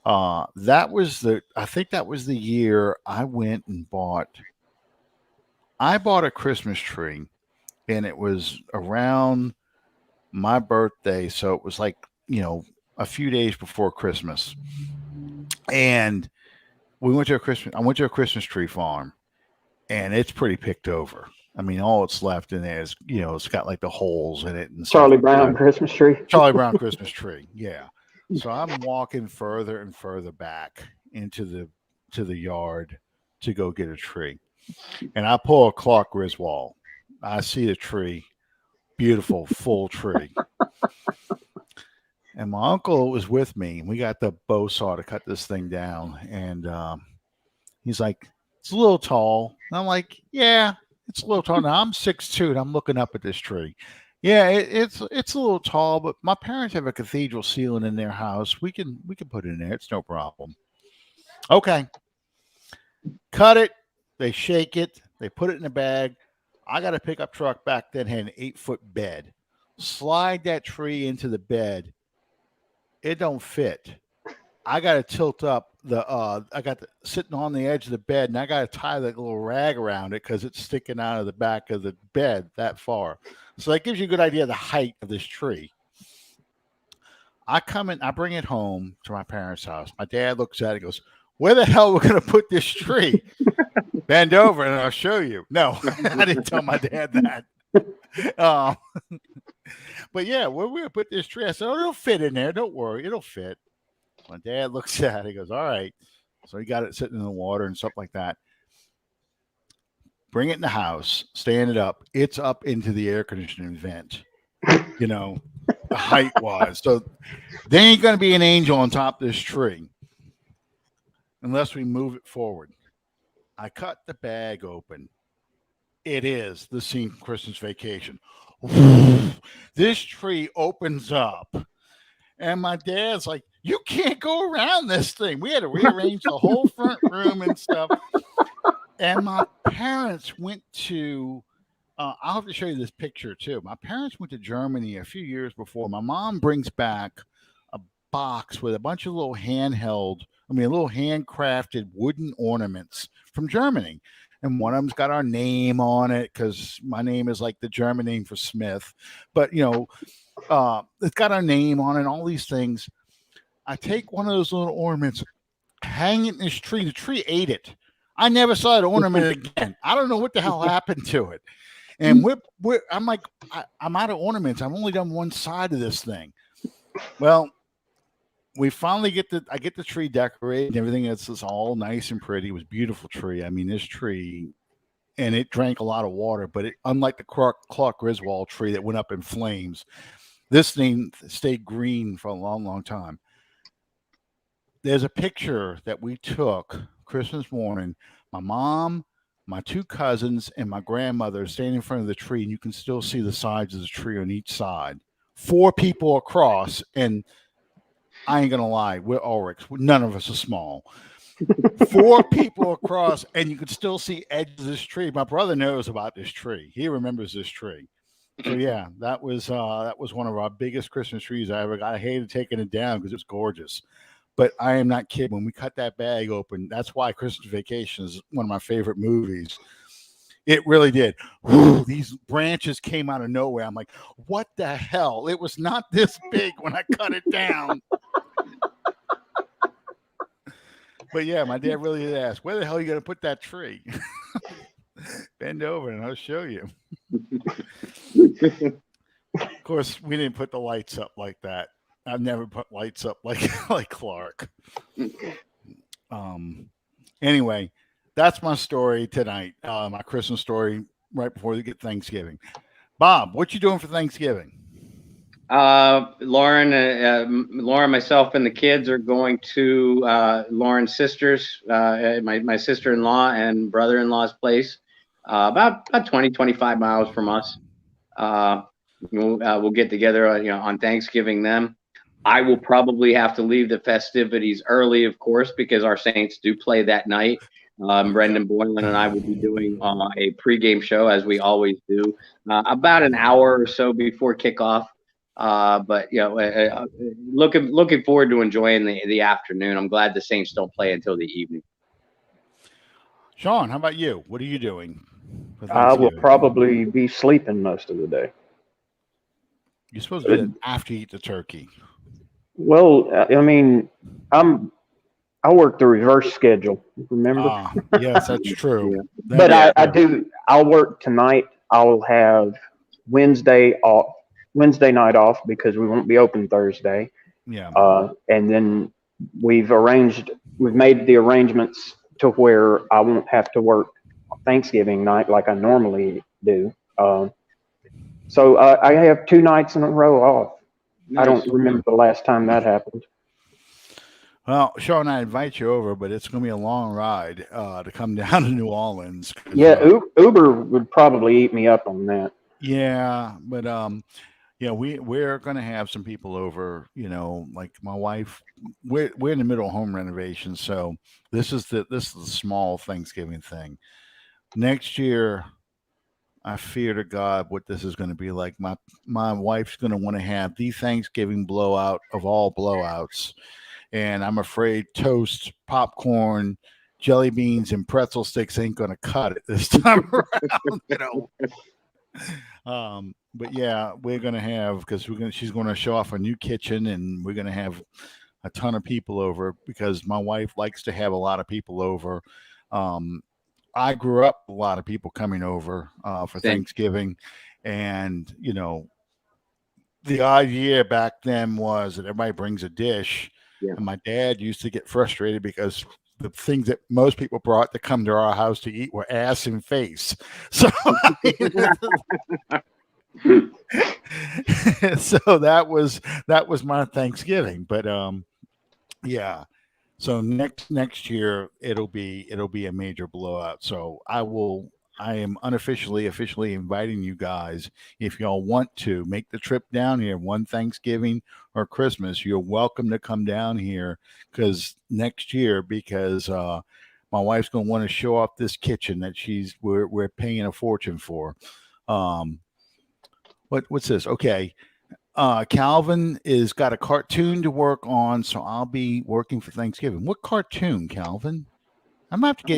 I think that was the year I went and bought a Christmas tree, and it was around my birthday. So it was like, a few days before Christmas. And I went to a Christmas tree farm, and it's pretty picked over. I mean, all it's left in there is, it's got like the holes in it. And Charlie Brown Christmas tree. Charlie Brown Christmas tree. Yeah. So I'm walking further and further back into the yard to go get a tree. And I pull a Clark Griswold. I see the tree, beautiful, full tree. And my uncle was with me, and we got the bow saw to cut this thing down. And he's like, it's a little tall. And I'm like, yeah, it's a little tall. Now I'm 6'2", and I'm looking up at this tree. Yeah, it's a little tall, but my parents have a cathedral ceiling in their house. We can put it in there. It's no problem. Okay. Cut it. They shake it. They put it in a bag. I got a pickup truck back then, had an 8-foot bed. Slide that tree into the bed. It don't fit. I got to tilt up sitting on the edge of the bed, and I got to tie that little rag around it because it's sticking out of the back of the bed that far. So that gives you a good idea of the height of this tree. I come in, I bring it home to my parents' house. My dad looks at it and goes, "Where the hell are we going to put this tree?" Bend over and I'll show you. No, I didn't tell my dad that. Um, but yeah, where we going to put this tree? I said, "Oh, it'll fit in there. Don't worry. It'll fit." My dad looks at it. He goes, "All right." So he got it sitting in the water and stuff like that. Bring it in the house, stand it up. It's up into the air conditioning vent, the height was. So there ain't going to be an angel on top of this tree unless we move it forward. I cut the bag open. It is the scene from Christmas Vacation. This tree opens up. And my dad's like, "You can't go around this thing." We had to rearrange the whole front room and stuff. And my parents went to, I'll have to show you this picture too. My parents went to Germany a few years before. My mom brings back a box with a bunch of little little handcrafted wooden ornaments from Germany. And one of them's got our name on it because my name is like the German name for Smith. But, it's got our name on it, all these things. I take one of those little ornaments, hang it in this tree. The tree ate it. I never saw that ornament again. I don't know what the hell happened to it. And I'm like, I'm out of ornaments. I've only done one side of this thing. Well, we finally I get the tree decorated and everything. It's all nice and pretty. It was a beautiful tree. I mean, this tree, and it drank a lot of water, but unlike the Clark Griswold tree that went up in flames, this thing stayed green for a long, long time. There's a picture that we took Christmas morning. My mom, my two cousins, and my grandmother standing in front of the tree, and you can still see the sides of the tree on each side. 4 people across, and I ain't gonna lie, we're Ulrichs. None of us are small. 4 people across, and you can still see edges of this tree. My brother knows about this tree. He remembers this tree. So yeah, that was one of our biggest Christmas trees I ever got. I hated taking it down because it was gorgeous. But I am not kidding. When we cut that bag open, that's why Christmas Vacation is one of my favorite movies. It really did. Whew, these branches came out of nowhere. I'm like, what the hell? It was not this big when I cut it down. But yeah, my dad really did ask, "Where the hell are you going to put that tree?" Bend over and I'll show you. Of course, we didn't put the lights up like that. I've never put lights up like Clark. Anyway, that's my story tonight. My Christmas story right before we get Thanksgiving. Bob, what you doing for Thanksgiving? Lauren, myself, and the kids are going to Lauren's sister's, my sister-in-law and brother-in-law's place, about 20, 25 miles from us. We'll get together, on Thanksgiving then. I will probably have to leave the festivities early, of course, because our Saints do play that night. Brendan Boylan and I will be doing a pregame show, as we always do, about an hour or so before kickoff. But looking forward to enjoying the afternoon. I'm glad the Saints don't play until the evening. Sean, how about you? What are you doing? I will probably be sleeping most of the day. You're supposed to do it after you eat the turkey. Well, I mean, I work the reverse schedule. Remember? Yes, that's true. Yeah. But I do. I'll work tonight. I'll have Wednesday night off because we won't be open Thursday. Yeah. And then we've made the arrangements to where I won't have to work Thanksgiving night like I normally do. So I have 2 nights in a row off. Nice. I don't remember the last time that happened. Well, Sean, I invite you over, but it's going to be a long ride to come down to New Orleans. Yeah, Uber would probably eat me up on that. Yeah, but we're going to have some people over. Like my wife. We're in the middle of home renovation, so this is the small Thanksgiving thing. Next year, I fear to God what this is going to be like. My wife's going to want to have the Thanksgiving blowout of all blowouts. And I'm afraid toast, popcorn, jelly beans, and pretzel sticks ain't going to cut it this time around. But yeah, we're gonna have because she's gonna show off a new kitchen, and we're gonna have a ton of people over because my wife likes to have a lot of people over. Um, I grew up with a lot of people coming over for Same. Thanksgiving, and the idea back then was that everybody brings a dish, Yeah. and my dad used to get frustrated because the things that most people brought to come to our house to eat were ass and face. So, so that was my Thanksgiving. But yeah. So next year it'll be a major blowout. So I am officially inviting you guys. If y'all want to make the trip down here one Thanksgiving or Christmas, you're welcome to come down here because next year my wife's gonna want to show off this kitchen that we're paying a fortune for. Um, what's this? Okay. Calvin is got a cartoon to work on, so I'll be working for Thanksgiving. What cartoon, Calvin?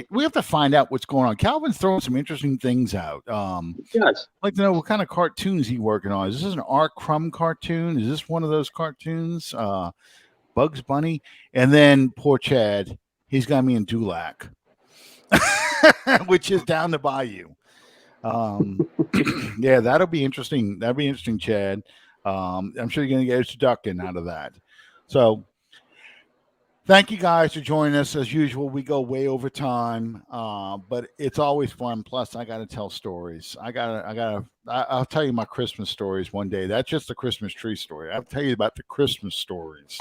We have to find out what's going on. Calvin's throwing some interesting things out. Yes. I'd like to know what kind of cartoons he's working on. Is this an R. Crumb cartoon? Is this one of those cartoons? Bugs Bunny? And then poor Chad, he's got me in Dulac, which is down the bayou. Yeah, that'll be interesting. That'll be interesting, Chad. I'm sure you're going to get a ducking out of that. So thank you guys for joining us. As usual, we go way over time, but it's always fun. Plus, I got to tell stories. I'll tell you my Christmas stories one day. That's just the Christmas tree story. I'll tell you about the Christmas stories,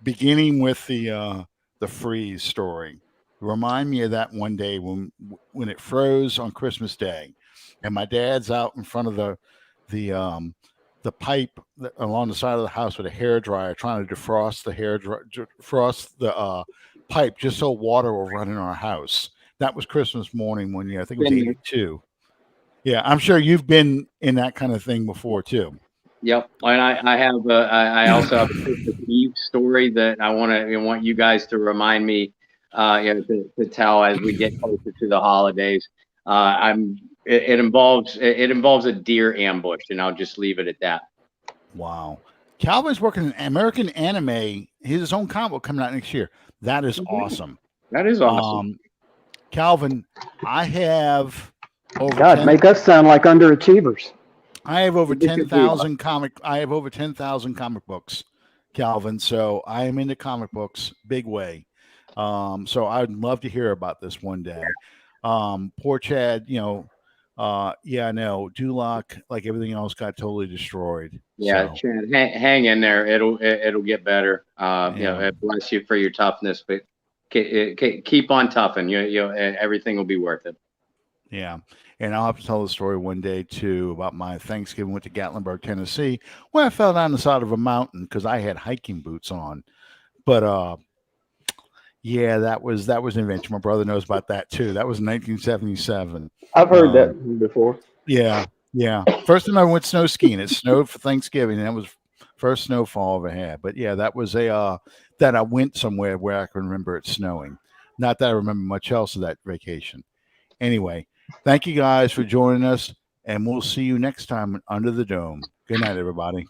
beginning with the freeze story. Remind me of that one day when it froze on Christmas Day, and my dad's out in front of the pipe along the side of the house with a hair dryer, trying to defrost the pipe just so water will run in our house. That was Christmas morning one year. I think it was '82. Yeah, I'm sure you've been in that kind of thing before too. Yep, and I also have a Christmas Eve story that I want you guys to remind me, to tell as we get closer to the holidays. It involves a deer ambush, and I'll just leave it at that. Wow, Calvin's working in American Anime. He has his own comic book coming out next year. That is awesome. That is awesome. Calvin, I have over God, make us sound like underachievers. I have over 10,000 comic books, Calvin. So I am into comic books, big way. So I'd love to hear about this one day. Poor Chad, I know Duloc, like everything else, got totally destroyed. Yeah, so. Chad, hang in there. It'll get better. Bless you for your toughness, but keep on toughing. Everything will be worth it. Yeah. And I'll have to tell the story one day, too, about my Thanksgiving. Went to Gatlinburg, Tennessee, where I fell down the side of a mountain because I had hiking boots on. But, yeah, that was an adventure. My brother knows about that, too. That was 1977. I've heard that before. Yeah. First time I went snow skiing. It snowed for Thanksgiving, and that was first snowfall I've ever had. But, yeah, that was that I went somewhere where I can remember it snowing. Not that I remember much else of that vacation. Anyway. Thank you guys for joining us, and we'll see you next time Under the Dome. Good night, everybody.